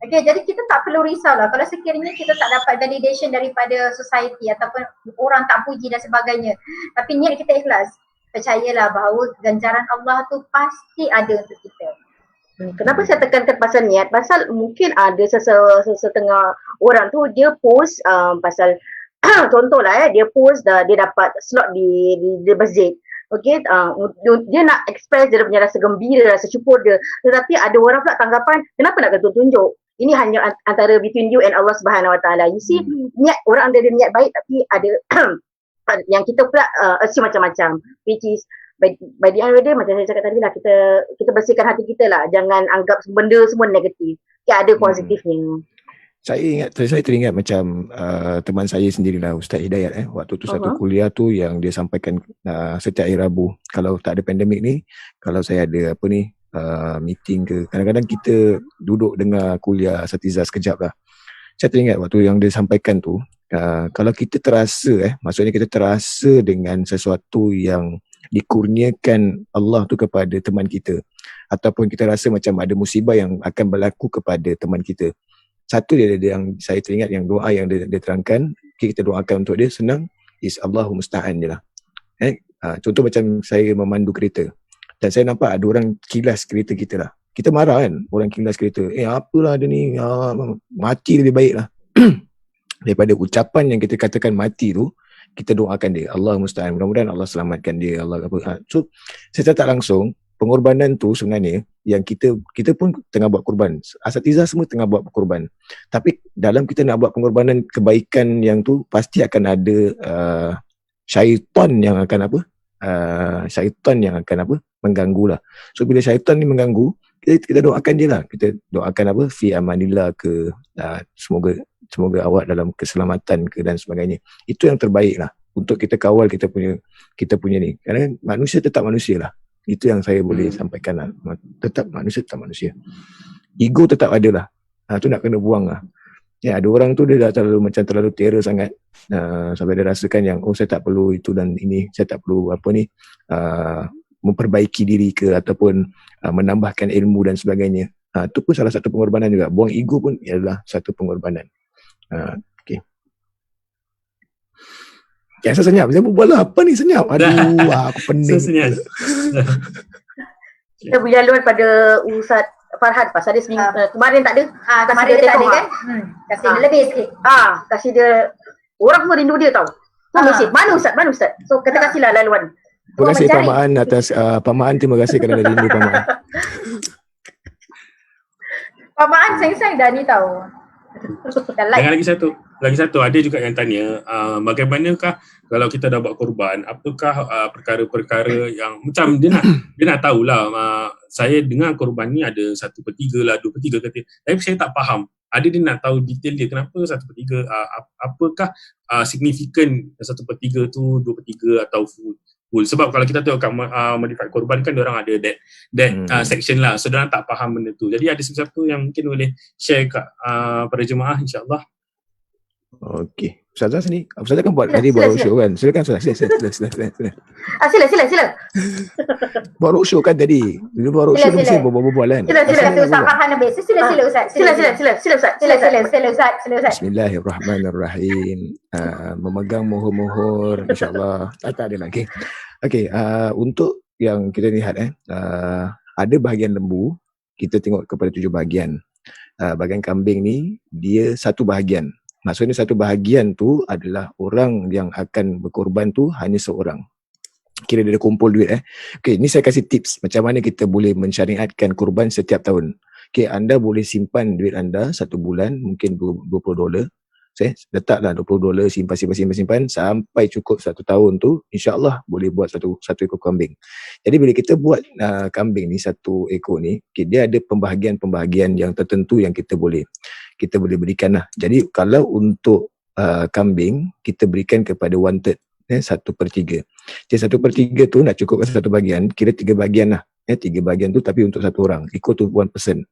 Okay, jadi kita tak perlu risau lah. Kalau sekiranya kita tak dapat validation daripada society ataupun orang tak puji dan sebagainya, tapi niat kita ikhlas, percayalah bahawa ganjaran Allah tu pasti ada untuk kita. Kenapa saya tekankan pasal niat? Pasal mungkin ada setengah orang tu dia post pasal contohlah dia post dia dapat slot di masjid. Okey, dia nak express dia punya rasa gembira, rasa syukur dia. Tetapi ada orang pula tanggapan, kenapa nak tunjuk? Ini hanya antara between you and Allah Subhanahu Wa Taala. You see, niat orang ada niat baik, tapi ada yang kita pula assume macam-macam, which is by the end of the day, macam saya cakap tadi lah, kita bersihkan hati kita lah. Jangan anggap benda semua negatif. Ada positifnya. Saya teringat macam teman saya sendirilah, Ustaz Hidayat waktu tu satu kuliah tu yang dia sampaikan setiap hari Rabu. Kalau tak ada pandemik ni, kalau saya ada meeting ke, kadang-kadang kita duduk dengar kuliah Asatizah sekejap lah. Saya teringat waktu yang dia sampaikan tu, kalau kita terasa maksudnya kita terasa dengan sesuatu yang dikurniakan Allah tu kepada teman kita, ataupun kita rasa macam ada musibah yang akan berlaku kepada teman kita, satu dia yang saya teringat, yang doa yang dia terangkan, kita doakan untuk dia, senang, is Allahu musta'an je lah. Contoh macam saya memandu kereta, dan saya nampak ada orang kilas kereta kita lah. Kita marah kan, orang kilas kereta, apalah dia ni, mati lebih baik lah. Daripada ucapan yang kita katakan mati tu, kita doakan dia, Allah musta'an, mudah-mudahan Allah selamatkan dia, Allah apa. So, secara tak langsung, pengorbanan tu sebenarnya yang kita pun tengah buat korban. Asatizah semua tengah buat korban. Tapi dalam kita nak buat pengorbanan kebaikan yang tu, pasti akan ada syaitan yang akan mengganggu lah. So bila syaitan ni mengganggu, kita doakan dia lah. Kita doakan fi amanillah ke, semoga awak dalam keselamatan ke dan sebagainya. Itu yang terbaik lah untuk kita kawal kita punya ni. Kerana manusia tetap manusia lah. Itu yang saya boleh sampaikan lah. Tetap manusia tetap manusia. Ego tetap ada lah. Tu nak kena buang lah. Ya, ada orang tu dia dah terlalu terror sangat, sampai dia rasakan yang saya tak perlu itu dan ini, saya tak perlu memperbaiki diri ke, ataupun menambahkan ilmu dan sebagainya. Itu pun salah satu pengorbanan juga. Buang ego pun adalah satu pengorbanan. Okay. Ya, saya senyap. Saya berbual apa ni senyap? Aduh, aku pening. Saya senyap. Kita berjalan pada Ustaz Farhan pasal dia seminggu kemarin tak ada. Kemarin dia tak ada kan? Kasih dia lebih sikit. Kasih dia, orang semua rindu dia tau. Mesej, mana Ustaz? So kita kasihlah laluan. Terima kasih mencari. Pak Maan atas Pak Maan, terima kasih kerana rindu Pak Maan. Pak Maan sayang-sayang dah ni tahu. Dah like. Dengan lagi satu ada juga yang tanya bagaimanakah kalau kita dah buat korban, apakah perkara-perkara yang macam dia nak tahulah, saya dengar korban ni ada 1/3 lah, 2/3 kata, tapi saya tak faham. Ada dia nak tahu detail dia kenapa 1/3, apakah signifikan 1/3 tu 2/3 atau full. Sebab kalau kita tengok kat modified korban kan diorang ada that section lah, so diorang tak faham benda tu. Jadi ada siapa yang mungkin boleh share kat pada jemaah, insyaAllah. Okey. Ustazah sini. Ustazah kan buat tadi buat roadshow kan. Silakan Ustazah. Sila. Buat roadshow kan tadi. Dia buat roadshow dia mesti berbual kan. Sila Ustaz Farhan habis. Sila Ustaz. Sila Ustaz. Bismillahirrahmanirrahim. Memegang mohon-mohon, insyaAllah. Tak ada lagi. Okey, untuk yang kita lihat ada bahagian lembu, kita tengok kepada 7 bahagian. Bahagian kambing ni dia satu bahagian. Maksudnya satu bahagian tu adalah orang yang akan berkorban tu hanya seorang. Kira dia dah kumpul duit Okey, ni saya kasih tips macam mana kita boleh mensyariatkan korban setiap tahun. Okey, anda boleh simpan duit anda 1 bulan, mungkin $20. Letaklah $20, simpan sampai cukup 1 tahun tu, insya-Allah boleh buat satu ekor kambing. Jadi bila kita buat kambing ni 1 ekor ni, okay, dia ada pembahagian-pembahagian yang tertentu yang kita boleh berikan lah. Jadi kalau untuk kambing kita berikan kepada 1/3, 1/3. Jadi 1/3 tu nak cukupkan 1 bahagian, kira 3 bahagian lah. 3 bahagian tu tapi untuk 1 orang, equal to 1%.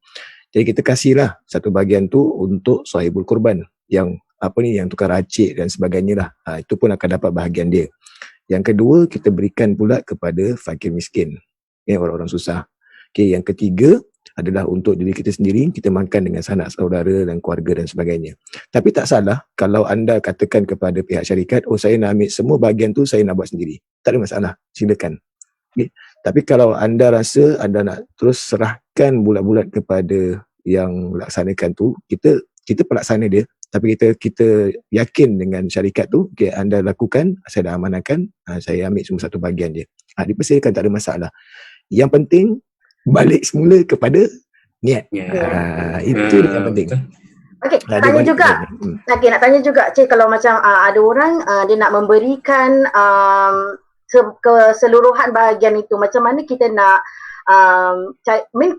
Jadi kita kasihlah 1 bahagian tu untuk sahibul korban yang yang tukar racik dan sebagainya lah. Itu pun akan dapat bahagian dia. Yang kedua, kita berikan pula kepada fakir miskin, orang-orang susah. Okay, yang ketiga adalah untuk diri kita sendiri, kita makan dengan sanak saudara dan keluarga dan sebagainya. Tapi tak salah kalau anda katakan kepada pihak syarikat, saya nak ambil semua bahagian tu, saya nak buat sendiri. Tak ada masalah, silakan. Okay. Tapi kalau anda rasa anda nak terus serahkan bulat-bulat kepada yang laksanakan tu, kita pelaksana dia, tapi kita yakin dengan syarikat tu, okay, anda lakukan, saya dah amanahkan, saya ambil semua 1 bahagian je. Dipersilakan, tak ada masalah. Yang penting balik semula kepada niat. Itu yang penting. Okey, nak tanya juga, Cik, kalau macam ada orang dia nak memberikan keseluruhan bahagian itu, macam mana kita nak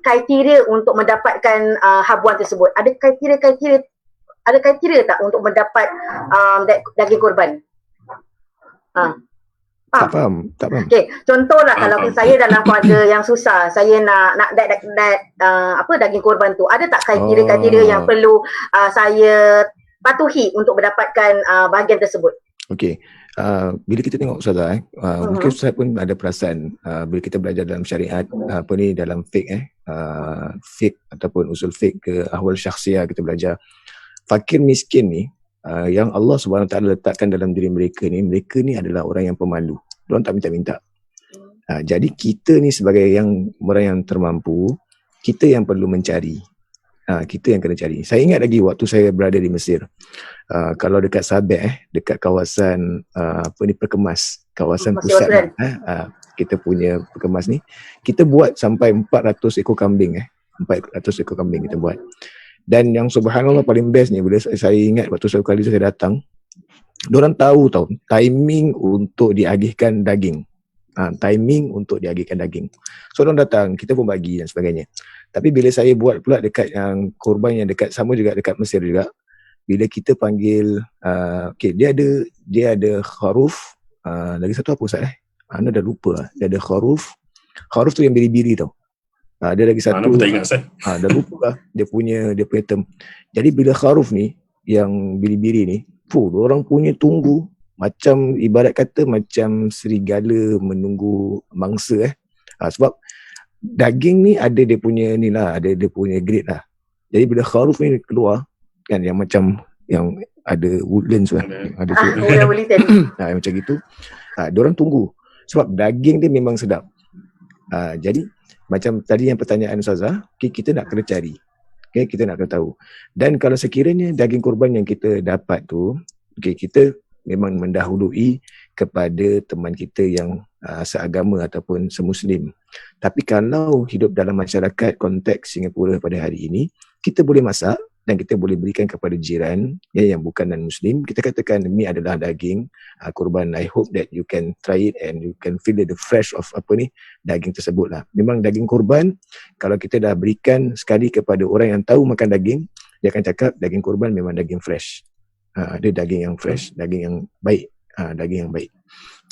kriteria untuk mendapatkan habuan tersebut? Ada kriteria tak untuk mendapat daging korban? Tak faham. Okey, contohlah kalau saya dalam keluarga yang susah, saya nak daging korban tu, ada tak kriteria yang perlu saya patuhi untuk mendapatkan bahagian tersebut? Okey. Bila kita tengok Ustazah, mungkin Ustazah pun ada perasan bila kita belajar dalam syariat, dalam fiqh fiqh ataupun usul fiqh ke ahwal syakhsiyah, kita belajar fakir miskin ni, yang Allah SWT letakkan dalam diri mereka ni adalah orang yang pemalu. Diorang tak minta-minta. Jadi kita ni sebagai orang yang termampu, kita yang perlu mencari. Kita yang kena cari. Saya ingat lagi waktu saya berada di Mesir. Kalau dekat Sabeh, dekat kawasan perkemas, kawasan pusat, kita punya perkemas ni, kita buat sampai 400 ekor kambing 400 ekor kambing kita buat. Dan yang subhanallah paling best ni, bila saya ingat waktu satu kali saya datang, diorang tahu timing untuk diagihkan daging. So diorang datang, kita pun bagi dan sebagainya. Tapi bila saya buat pula dekat yang korban yang dekat, sama juga dekat Mesir juga, bila kita panggil, dia ada kharuf, lagi satu apa Ustaz Anda dah lupa. Dia ada kharuf tu yang biri-biri tau. Dia lagi satu, tak ingat Ustaz. dah lupa lah dia punya term. Jadi bila kharuf ni, yang biri-biri ni, orang punya tunggu macam ibarat kata macam serigala menunggu mangsa sebab daging ni ada dia punya ni lah, ada dia punya grade lah. Jadi bila kharuf ni keluar kan, yang macam yang ada woodlands kan, ada macam gitu, diorang tunggu sebab daging dia memang sedap. Jadi macam tadi yang pertanyaan Ustazah, kita nak kena cari, kita nak kena tahu. Dan kalau sekiranya daging korban yang kita dapat tu, kita memang mendahului kepada teman kita yang seagama ataupun semuslim. Tapi kalau hidup dalam masyarakat konteks Singapura pada hari ini, kita boleh masak dan kita boleh berikan kepada jiran yang bukan non-Muslim. Kita katakan ini adalah daging kurban. I hope that you can try it and you can feel the fresh of daging tersebut lah. Memang daging kurban, kalau kita dah berikan sekali kepada orang yang tahu makan daging, dia akan cakap daging kurban memang daging fresh. Dia daging yang fresh, daging yang baik. Daging yang baik.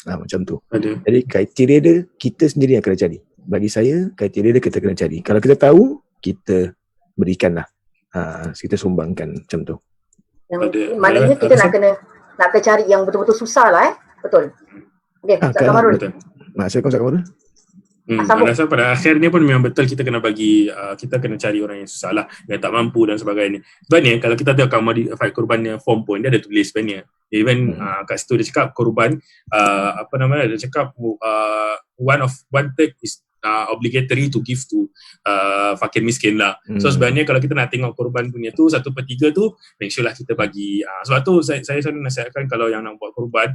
Macam tu. Jadi kriteria dia kita sendiri yang kena cari. Bagi saya, kriteria dia kita kena cari. Kalau kita tahu, kita berikanlah. Kita sumbangkan macam tu. Maknanya kita nak kena cari yang betul-betul susah lah betul. Okey, Ustaz Kamarul. Assalamualaikum Ustaz Kamarul. Rasa pada akhirnya pun memang betul kita kena bagi, kita kena cari orang yang susah lah, yang tak mampu dan sebagainya. Sebabnya kalau kita tengok Modified Kurban yang form pun dia ada tulis sebenarnya. Even kat situ dia cakap kurban, dia cakap one third is obligatory to give to fakir miskin lah. So sebenarnya kalau kita nak tengok korban punya tu 1/3 tu make sure lah kita bagi. Sebab tu saya selalu nasihatkan kalau yang nak buat korban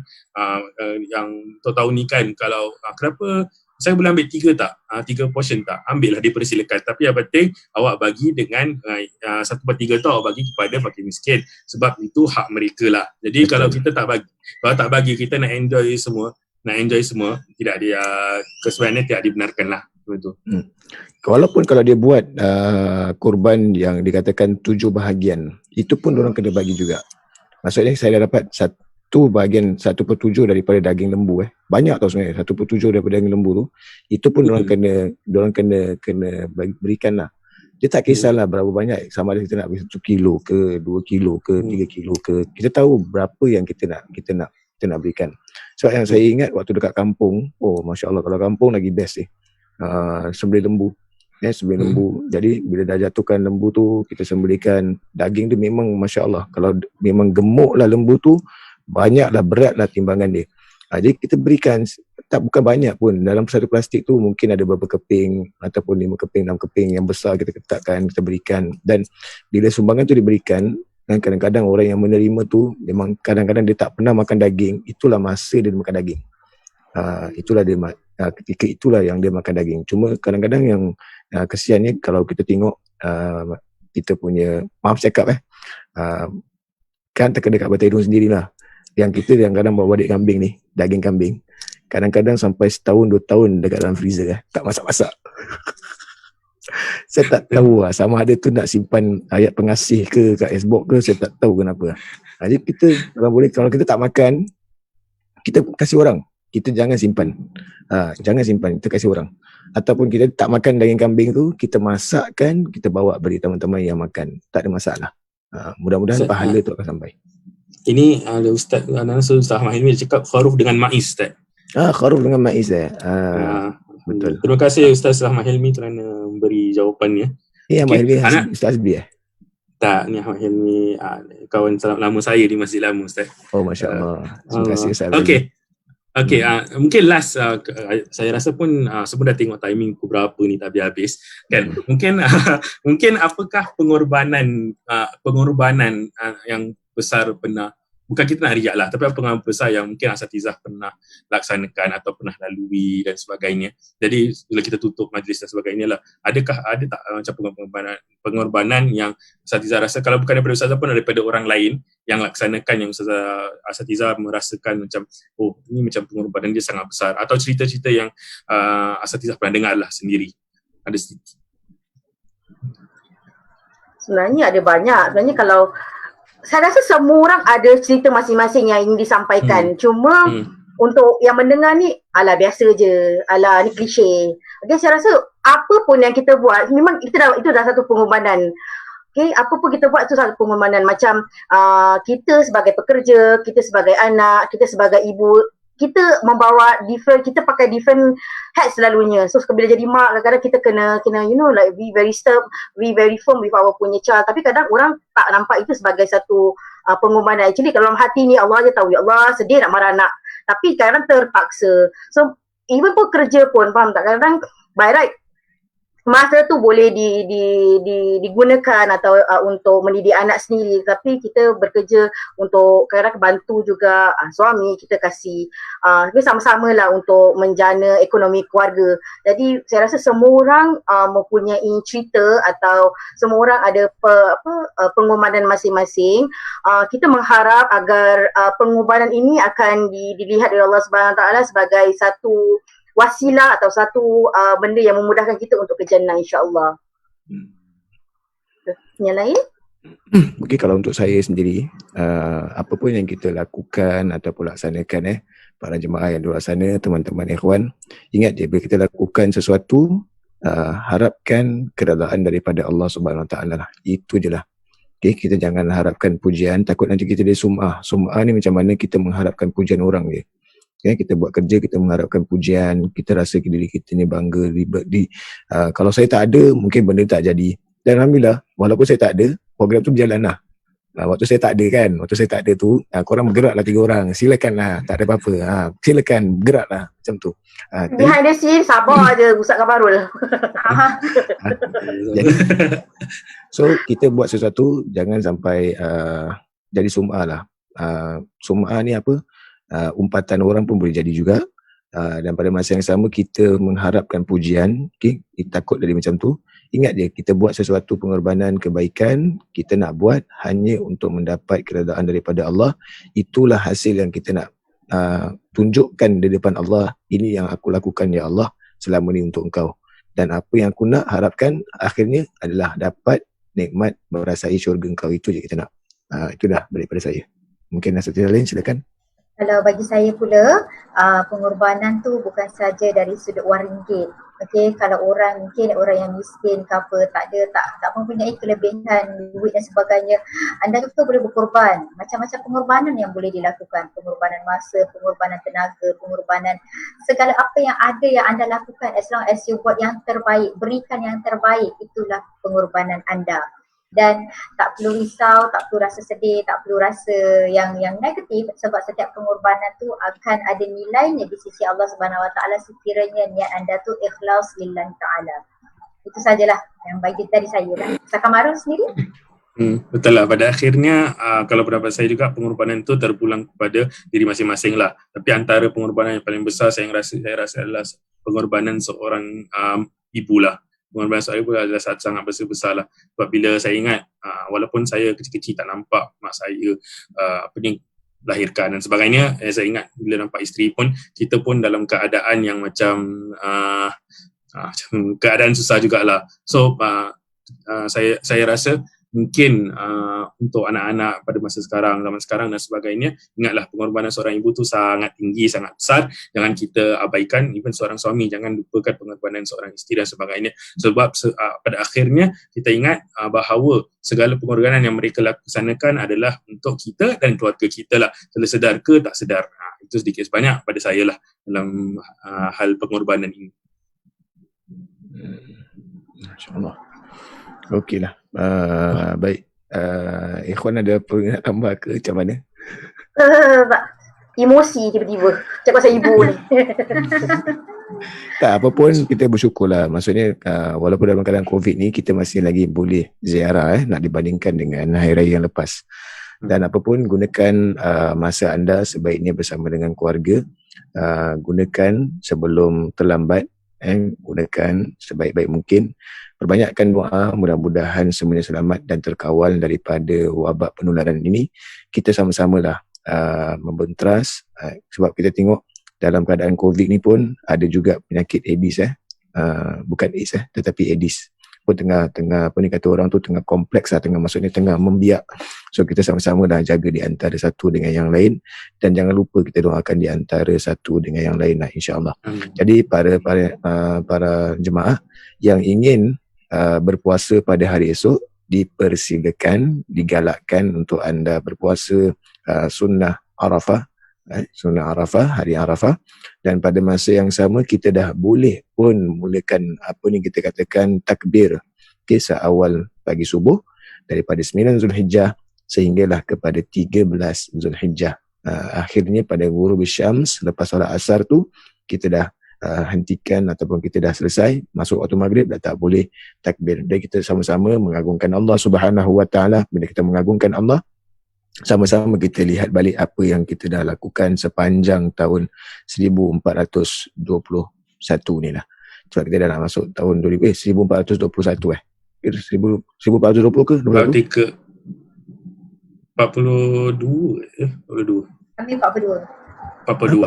yang tahun ni kan, kalau kenapa saya boleh ambil 3 tak? 3 portion tak? Ambil lah, dipersilakan. Tapi yang penting awak bagi dengan 1/3 tu awak bagi kepada fakir miskin. Sebab itu hak mereka lah. Jadi kalau kita tak bagi, kalau tak bagi, kita nak enjoy semua, tidak dia kesebenarnya tidak dibenarkan lah. Betul. Walaupun kalau dia buat kurban yang dikatakan 7 bahagian, itu pun orang kena bagi juga. Maksudnya saya dah dapat 1/7 daripada daging lembu. Banyak tau sebenarnya 1/7 daripada daging lembu tu. Itu pun orang kena berikan lah. Dia tak kisahlah berapa banyak, sama ada kita nak bagi 1 kilo ke 2 kilo ke 3 kilo ke. Kita tahu berapa yang kita nak berikan. So yang saya ingat waktu dekat kampung, Masya Allah, kalau kampung lagi best sembelih lembu. Sembelih lembu. Jadi bila dah jatuhkan lembu tu, kita sembelihkan daging tu memang Masya Allah. Kalau memang gemuk lah lembu tu, banyak lah, berat lah timbangan dia. Jadi kita berikan, bukan banyak pun. Dalam satu plastik tu mungkin ada beberapa keping ataupun 5 keping, 6 keping yang besar kita ketatkan, kita berikan. Dan bila sumbangan tu diberikan, dan kadang-kadang orang yang menerima tu memang kadang-kadang dia tak pernah makan daging, itulah masa dia makan daging. Ketika itulah yang dia makan daging. Cuma kadang-kadang yang kesiannya kalau kita tengok kita punya, maaf cakap kan terkena dekat Batang Hidung sendirilah. Yang kita yang kadang bawa balik kambing ni, daging kambing, kadang-kadang sampai setahun 2 tahun dekat dalam freezer tak masak-masak. Saya tak tahu sama ada tu nak simpan ayat pengasih ke kat Xbox ke, saya tak tahu kenapa. Jadi kita kalau kita tak makan, kita kasih orang. Kita jangan simpan. Jangan simpan, kita kasih orang. Ataupun kita tak makan daging kambing tu, kita masakkan, kita bawa beri teman-teman yang makan. Tak ada masalah. Mudah-mudahan pahala tu akan sampai. Ini ada Ustaz Ahmad Hilmi cakap kharuf dengan maiz, Ustaz. Kharuf dengan maiz betul. Terima kasih Ustaz Ahmad Hilmi kerana memberi jawapannya. Ahmad Hilmi Ustaz Azbi Tak, ni Ahmad Hilmi kawan lama saya di Masjid Lama, Ustaz. Masya Allah. Terima kasih Ustaz. Okey, mungkin last saya rasa pun semua dah tengok timing pukul berapa ni tak habis kan. Mungkin apakah pengorbanan yang besar pernah, bukan kita nak riak lah, tapi apa pengorbanan besar yang mungkin asatizah pernah laksanakan atau pernah lalui dan sebagainya. Jadi bila kita tutup majlis dan sebagainya lah, ada tak macam pengorbanan yang asatizah rasa, kalau bukan daripada ustazah pun daripada orang lain yang laksanakan, yang asatizah merasakan macam ini macam pengorbanan dia sangat besar, atau cerita-cerita yang asatizah pernah dengar lah sendiri. Ada sedikit. Sebenarnya ada banyak. Sebenarnya kalau saya rasa semua orang ada cerita masing-masing yang ingin disampaikan. Cuma untuk yang mendengar ni, biasa je. Ni klise. Okay, saya rasa apa pun yang kita buat, memang itu dah satu pengorbanan. Okay, apa pun kita buat tu satu pengorbanan. Macam kita sebagai pekerja, kita sebagai anak, kita sebagai ibu, kita membawa kita pakai different hats selalunya. So bila jadi mak, kadang-kadang kita kena like be very stern, be very firm with our punya child. Tapi kadang orang tak nampak itu sebagai satu pengorbanan. Actually dalam hati ni Allah je tahu, ya Allah sedih nak marah anak, tapi kadang terpaksa. So even pun kerja pun, faham tak, kadang by right masa tu boleh digunakan atau untuk mendidik anak sendiri, tapi kita bekerja untuk kadang-kadang bantu juga suami, kita kasih tapi sama-sama lah untuk menjana ekonomi keluarga. Jadi saya rasa semua orang mempunyai cerita atau semua orang ada pengorbanan masing-masing. Kita mengharap agar pengorbanan ini akan dilihat oleh Allah Subhanahu Wa Taala sebagai satu wasilah atau satu benda yang memudahkan kita untuk ke jannah, insya-Allah. Yang lain? Mungkin kalau untuk saya sendiri, apa pun yang kita lakukan ataupun laksanakan para jemaah yang di luar sana, teman-teman ikhwan, ingat je bila kita lakukan sesuatu, harapkan keredaan daripada Allah Subhanahu Wa Taala lah. Itu je lah. Okay, kita jangan harapkan pujian, takut nanti kita dia sum'ah. Sum'ah ni macam mana kita mengharapkan pujian orang je. Okay, kita buat kerja, kita mengharapkan pujian, kita rasa diri kita ni bangga. Kalau saya tak ada, mungkin benda tak jadi. Dan Alhamdulillah, walaupun saya tak ada, program tu berjalan lah. Waktu saya tak ada kan, waktu saya tak ada tu, korang bergerak lah 3 orang, silakan lah, tak ada apa-apa. Silakan, bergerak lah, macam tu. Behind the scene, sabar je, Ustaz Kabarul. So, kita buat sesuatu, jangan sampai jadi sum'ah lah. Sum'ah ni apa? Umpatan orang pun boleh jadi juga, dan pada masa yang sama kita mengharapkan pujian, okay? Takut dari macam tu. Ingat je, kita buat sesuatu pengorbanan kebaikan, kita nak buat hanya untuk mendapat keredaan daripada Allah. Itulah hasil yang kita nak tunjukkan di depan Allah. Ini yang aku lakukan ya Allah selama ni untuk engkau, dan apa yang aku nak harapkan akhirnya adalah dapat nikmat merasai syurga engkau. Itu je kita nak. Itu dah daripada saya. Mungkin ada satu lain, silakan. Kalau bagi saya pula, pengorbanan tu bukan saja dari sudut wang ringgit. Okey, kalau orang mungkin orang yang miskin ke apa, tak mempunyai kelebihan duit dan sebagainya, anda juga boleh berkorban. Macam-macam pengorbanan yang boleh dilakukan. Pengorbanan masa, pengorbanan tenaga, pengorbanan segala apa yang ada yang anda lakukan, as long as you buat yang terbaik, berikan yang terbaik, itulah pengorbanan anda. Dan tak perlu risau, tak perlu rasa sedih, tak perlu rasa yang negatif, sebab setiap pengorbanan tu akan ada nilainya di sisi Allah Subhanahu Wa Taala sekiranya niat anda tu ikhlas lillahi taala. Itu sajalah yang bagi dari saya lah. Sakamarul sendiri? Betul lah, pada akhirnya kalau pendapat saya juga, pengorbanan itu terpulang kepada diri masing-masing lah. Tapi antara pengorbanan yang paling besar saya rasa adalah pengorbanan seorang ibu lah. Pengorbanan seorang ibu adalah sangat besar lah. Sebab bila saya ingat, walaupun saya kecil-kecil tak nampak mak saya lahirkan dan sebagainya, saya ingat bila nampak isteri pun, kita pun dalam keadaan yang macam keadaan susah jugalah. So saya rasa mungkin untuk anak-anak pada masa sekarang, zaman sekarang dan sebagainya, ingatlah pengorbanan seorang ibu tu sangat tinggi, sangat besar. Jangan kita abaikan. Even seorang suami, jangan lupakan pengorbanan seorang isteri dan sebagainya. Sebab pada akhirnya kita ingat bahawa segala pengorbanan yang mereka laksanakan adalah untuk kita dan keluarga kita lah. Sedar ke tak sedar. Itu sedikit sebanyak pada saya lah dalam hal pengorbanan ini. InsyaAllah. Okey lah. Baik. Ikhwan ada apa nak tambah ke macam mana? Emosi tiba-tiba cakap pasal ibu ni. Tak, apa pun kita bersyukur lah. Maksudnya walaupun dalam keadaan COVID ni, kita masih lagi boleh ziarah nak dibandingkan dengan hari raya yang lepas. Dan apa pun, gunakan masa anda sebaiknya bersama dengan keluarga. Gunakan sebelum terlambat. Gunakan sebaik-baik mungkin. Perbanyakkan doa, mudah-mudahan semuanya selamat dan terkawal daripada wabak penularan ini. Kita sama-samalah membenteras, sebab kita tengok dalam keadaan COVID ni pun ada juga penyakit Aedes bukan AIDS tetapi Aedes pun tengah apa ni kata orang tu, tengah kompleks lah, maksudnya tengah membiak. So kita sama-sama dah jaga di antara satu dengan yang lain, dan jangan lupa kita doakan di antara satu dengan yang lain lah, insya-Allah. Jadi para jemaah yang ingin berpuasa pada hari esok, dipersilakan, digalakkan untuk anda berpuasa sunnah Arafah, hari Arafah. Dan pada masa yang sama kita dah boleh pun mulakan apa ni kita katakan takbir, seawal pagi subuh daripada 9 Zulhijjah sehinggalah kepada 13 Zulhijjah. Akhirnya pada ghurub syams, lepas solat asar tu kita dah hentikan ataupun kita dah selesai masuk waktu maghrib dah tak boleh takbir. Dan kita sama-sama mengagungkan Allah Subhanahu Wa Taala. Bila kita mengagungkan Allah, sama-sama kita lihat balik apa yang kita dah lakukan sepanjang tahun 1421 ni lah. Sebab kita dah nak masuk tahun 1421 1420 ke? 43 42 42 Kami 42. 42.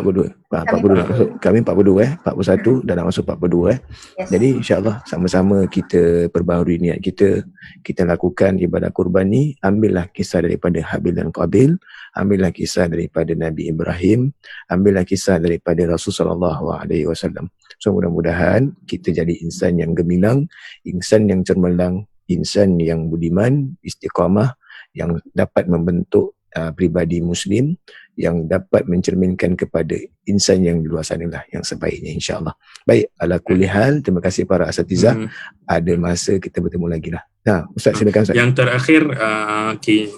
42. Kami 42 41 dah nak masuk 42 Yes. Jadi insya-Allah sama-sama kita perbaharui niat kita. Kita lakukan ibadah kurban ni, ambillah kisah daripada Habil dan Qabil, ambillah kisah daripada Nabi Ibrahim, ambillah kisah daripada Rasulullah SAW. So mudah-mudahan kita jadi insan yang gemilang, insan yang cemerlang, insan yang budiman, istiqamah, yang dapat membentuk pribadi Muslim, yang dapat mencerminkan kepada insan yang di luar sana lah yang sebaiknya, insyaAllah. Baik, ala kulli hal, terima kasih para asatizah. Ada masa kita bertemu lagi lah. Nah, Ustaz silakan Ustaz. Yang terakhir,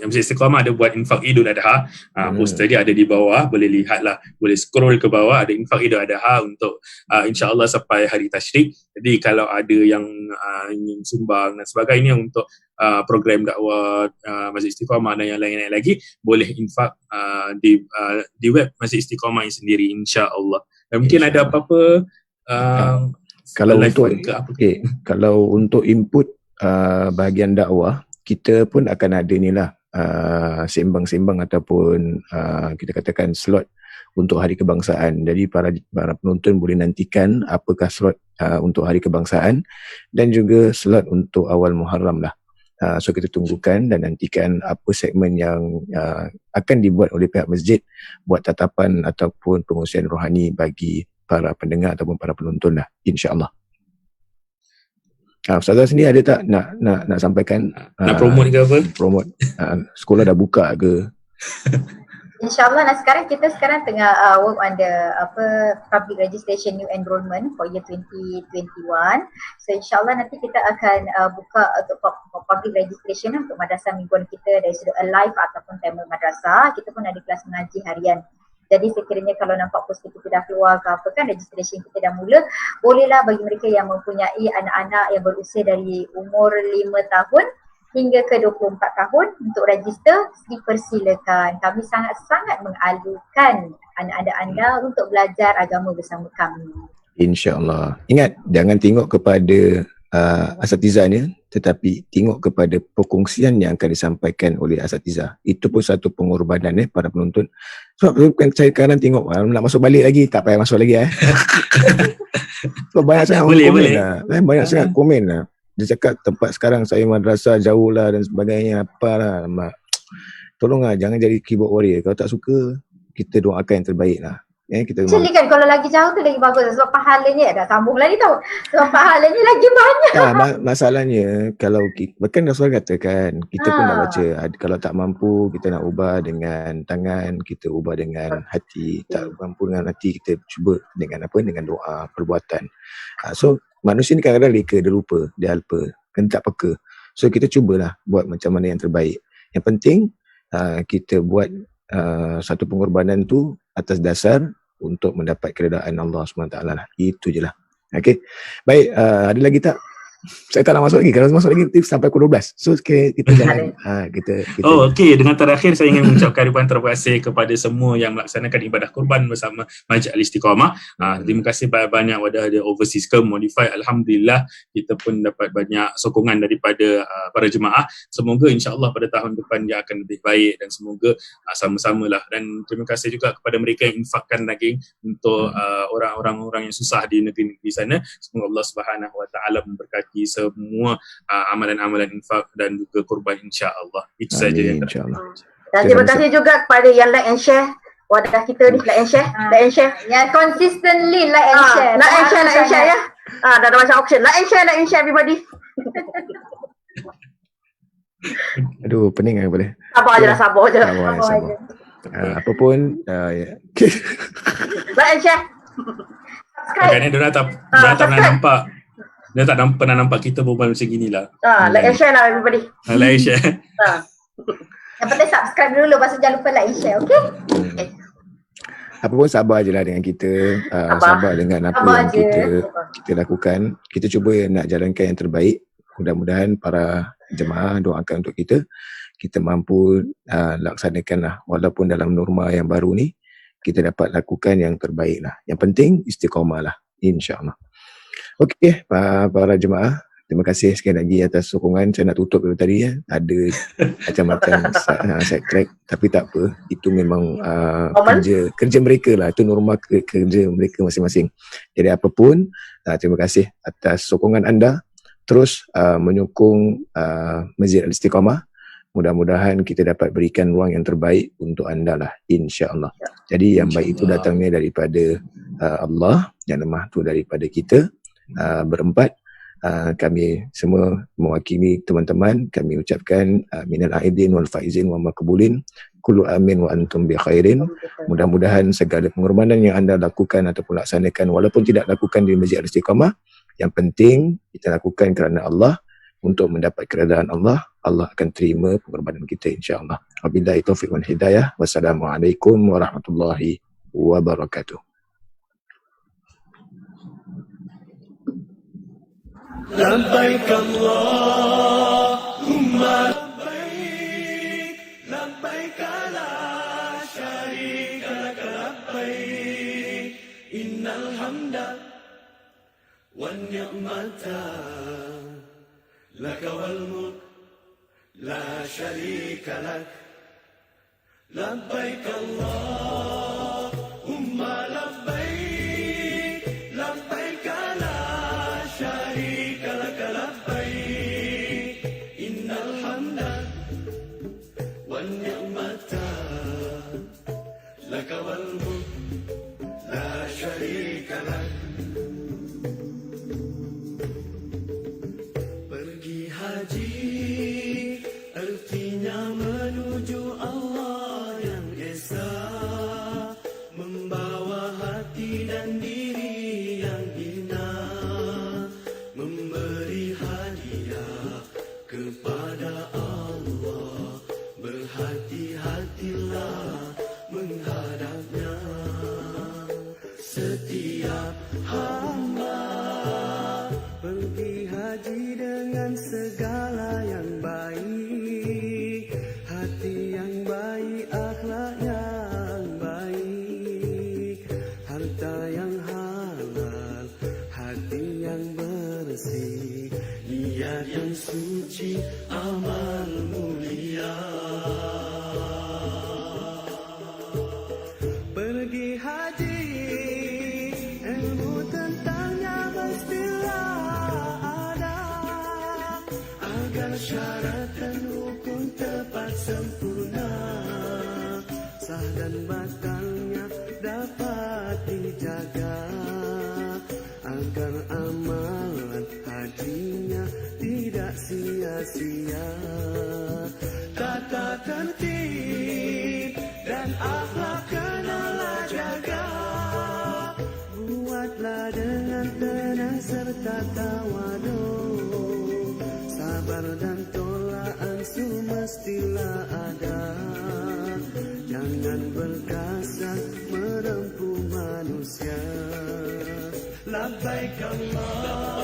Masjid Istiqamah ada buat infak Idul Adha. Poster dia ada di bawah, boleh lihat lah, boleh scroll ke bawah, ada infak Idul Adha untuk insyaAllah sampai hari Tashrik. Jadi kalau ada yang ingin sumbang dan sebagainya untuk program dakwah Masjid Istiqamah dan yang lain-lain lagi, boleh infak di web Masjid Istiqamah ini sendiri, insya-Allah. Dan mungkin ada apa-apa kalau untuk kalau untuk input bahagian dakwah, kita pun akan ada ni lah sembang-sembang ataupun kita katakan slot untuk Hari Kebangsaan. Jadi para penonton boleh nantikan apakah slot untuk Hari Kebangsaan dan juga slot untuk awal Muharram lah. So kita tunggukan dan nantikan apa segmen yang akan dibuat oleh pihak masjid buat tatapan ataupun pengusian rohani bagi para pendengar ataupun para penonton lah, insya-Allah. Ustazah sendiri ada tak nak sampaikan? Nak promote ke apa? Promote. Sekolah dah buka ke? InsyaAllah. Nah, kita sekarang tengah work on the public registration new enrollment for year 2021. So insyaAllah nanti kita akan buka untuk public registration untuk madrasah mingguan kita dari sudut alive ataupun tema madrasah. Kita pun ada kelas mengaji harian. Jadi sekiranya kalau nampak poster kita dah keluar ke apa kan, registration kita dah mula, bolehlah bagi mereka yang mempunyai anak-anak yang berusia dari umur 5 tahun hingga ke 24 tahun untuk register, dipersilakan. Kami sangat-sangat mengalukan anak-anak anda untuk belajar agama bersama kami. InsyaAllah. Ingat, jangan tengok kepada asatizahnya, tetapi tengok kepada perkongsian yang akan disampaikan oleh asatizah. Itu pun satu pengorbanan para penonton. Sebab saya sekarang tengok nak masuk balik lagi, tak payah masuk lagi So banyak sangat komen lah. Banyak sangat komen lah. Dia cakap tempat sekarang saya madrasah jauh lah dan sebagainya, apalah. Tolonglah jangan jadi keyboard warrior. Kalau tak suka, kita doakan yang terbaik lah. Kita actually kan kalau lagi jauh tu lagi bagus sebab pahalanya dah sambung lagi tau. Sebab pahalanya lagi banyak. Masalahnya kalau bahkan Rasul katakan kita pun nak baca, kalau tak mampu kita nak ubah dengan tangan, kita ubah dengan hati, tak mampu dengan hati kita cuba dengan doa, perbuatan. So manusia ni kadang-kadang leka, dia lupa, dia alpa, kena tak peka. So kita cubalah buat macam mana yang terbaik. Yang penting kita buat satu pengorbanan tu atas dasar untuk mendapat keredaan Allah SWT lah. Itu je lah. Okay. Baik, ada lagi tak? Saya tak nak masuk lagi. Kalau masuk lagi sampai pukul 12. So kita jangan kita okey. Dengan terakhir saya ingin mengucapkan ribuan terima kasih kepada semua yang melaksanakan ibadah kurban bersama Masjid Al-Istiqamah. Terima kasih banyak wadah ada overseas ke modify. Alhamdulillah kita pun dapat banyak sokongan daripada para jemaah. Semoga insya-Allah pada tahun depan dia akan lebih baik dan semoga sama-samalah. Dan terima kasih juga kepada mereka yang infakkan daging untuk orang-orang yang susah di negeri-negeri sana. Semoga Allah Subhanahu Wa Taala memberkati semua amalan-amalan infak dan juga kurban, insya-Allah. Itu saja yang insya-Allah. Dan terima kasih juga kepada yang like and share wadah kita ni, like and share, like and share. Yang consistently like and share. Like and share ya. Dah ada macam auction. Like and share everybody. Aduh, pening kan boleh. Sabar je lah, sabar je. Apa pun like and share. Subscribe. Kan dia tak pernah nampak. Dia tak pernah nampak kita berbual macam gini lah. Like and share lah everybody. Like and share. Yang penting subscribe dulu, lepas tu jangan lupa like and share, okay? apa pun sabar je lah dengan kita, sabar dengan apa Sabar yang je. kita lakukan. Kita cuba nak jalankan yang terbaik. Mudah-mudahan para jemaah doakan untuk kita mampu laksanakan lah, walaupun dalam norma yang baru ni kita dapat lakukan yang terbaik lah. Yang penting istiqamah lah, insyaAllah. Okey, para jemaah, terima kasih sekali lagi atas sokongan. Saya nak tutup tadi ya. Ada macam-macam side track, tapi tak apa. Itu memang kerja mereka lah. Itu norma kerja mereka masing-masing. Jadi apapun, terima kasih atas sokongan anda. Terus menyokong Masjid Al-Istiqamah. Mudah-mudahan kita dapat berikan ruang yang terbaik untuk anda lah, insya-Allah. Jadi yang baik itu datangnya daripada Allah, yang lemah itu daripada kita berempat. Kami semua mewakili teman-teman, kami ucapkan minal aidin wal faizin wa maqbulin, kullu amin wa antum bi khairin. Mudah-mudahan segala pengorbanan yang anda lakukan ataupun laksanakan, walaupun tidak lakukan di Masjid Al-Istiqamah, yang penting kita lakukan kerana Allah. Untuk mendapat keredaan Allah, Allah akan terima pengorbanan kita, insya-Allah. Wabillahi taufiq wal hidayah. Wassalamualaikum warahmatullahi wabarakatuh. Labbaik Allahumma labbaik, labbaik la syarika lak labbaik, innal hamda wan ni'mata laka wal mulk la syarika lak. Labbaik Allahumma labbaik, labbaik la syarika lak labbaik, innal hamda wan ni'mata laka wal mulk la syarika lak. Pergi haji artinya menuju Allah yang esa, membawa hati dan diri yang hina, memberi hadiah kepada Allah. Berhati-hatilah menghadapnya. Setiap hamba pergi haji dengan segala yang baik, hati yang baik, akhlak yang baik, harta yang halal, hati yang bersih, niat yang suci, amal mulia. Pergi haji, ilmu tentangnya mestilah ada, agar syarat dan hukum tepat sempurna, sah dan batalnya dapat dijaga, agar amalan hajinya tidak sia-sia. Tata tertib dan akhlak kenalah jaga, buatlah dengan tenang serta tawadu, sabar dan tolak ansur mestilah ada, jangan berkasar merempuh manusia. Labbaik Allah.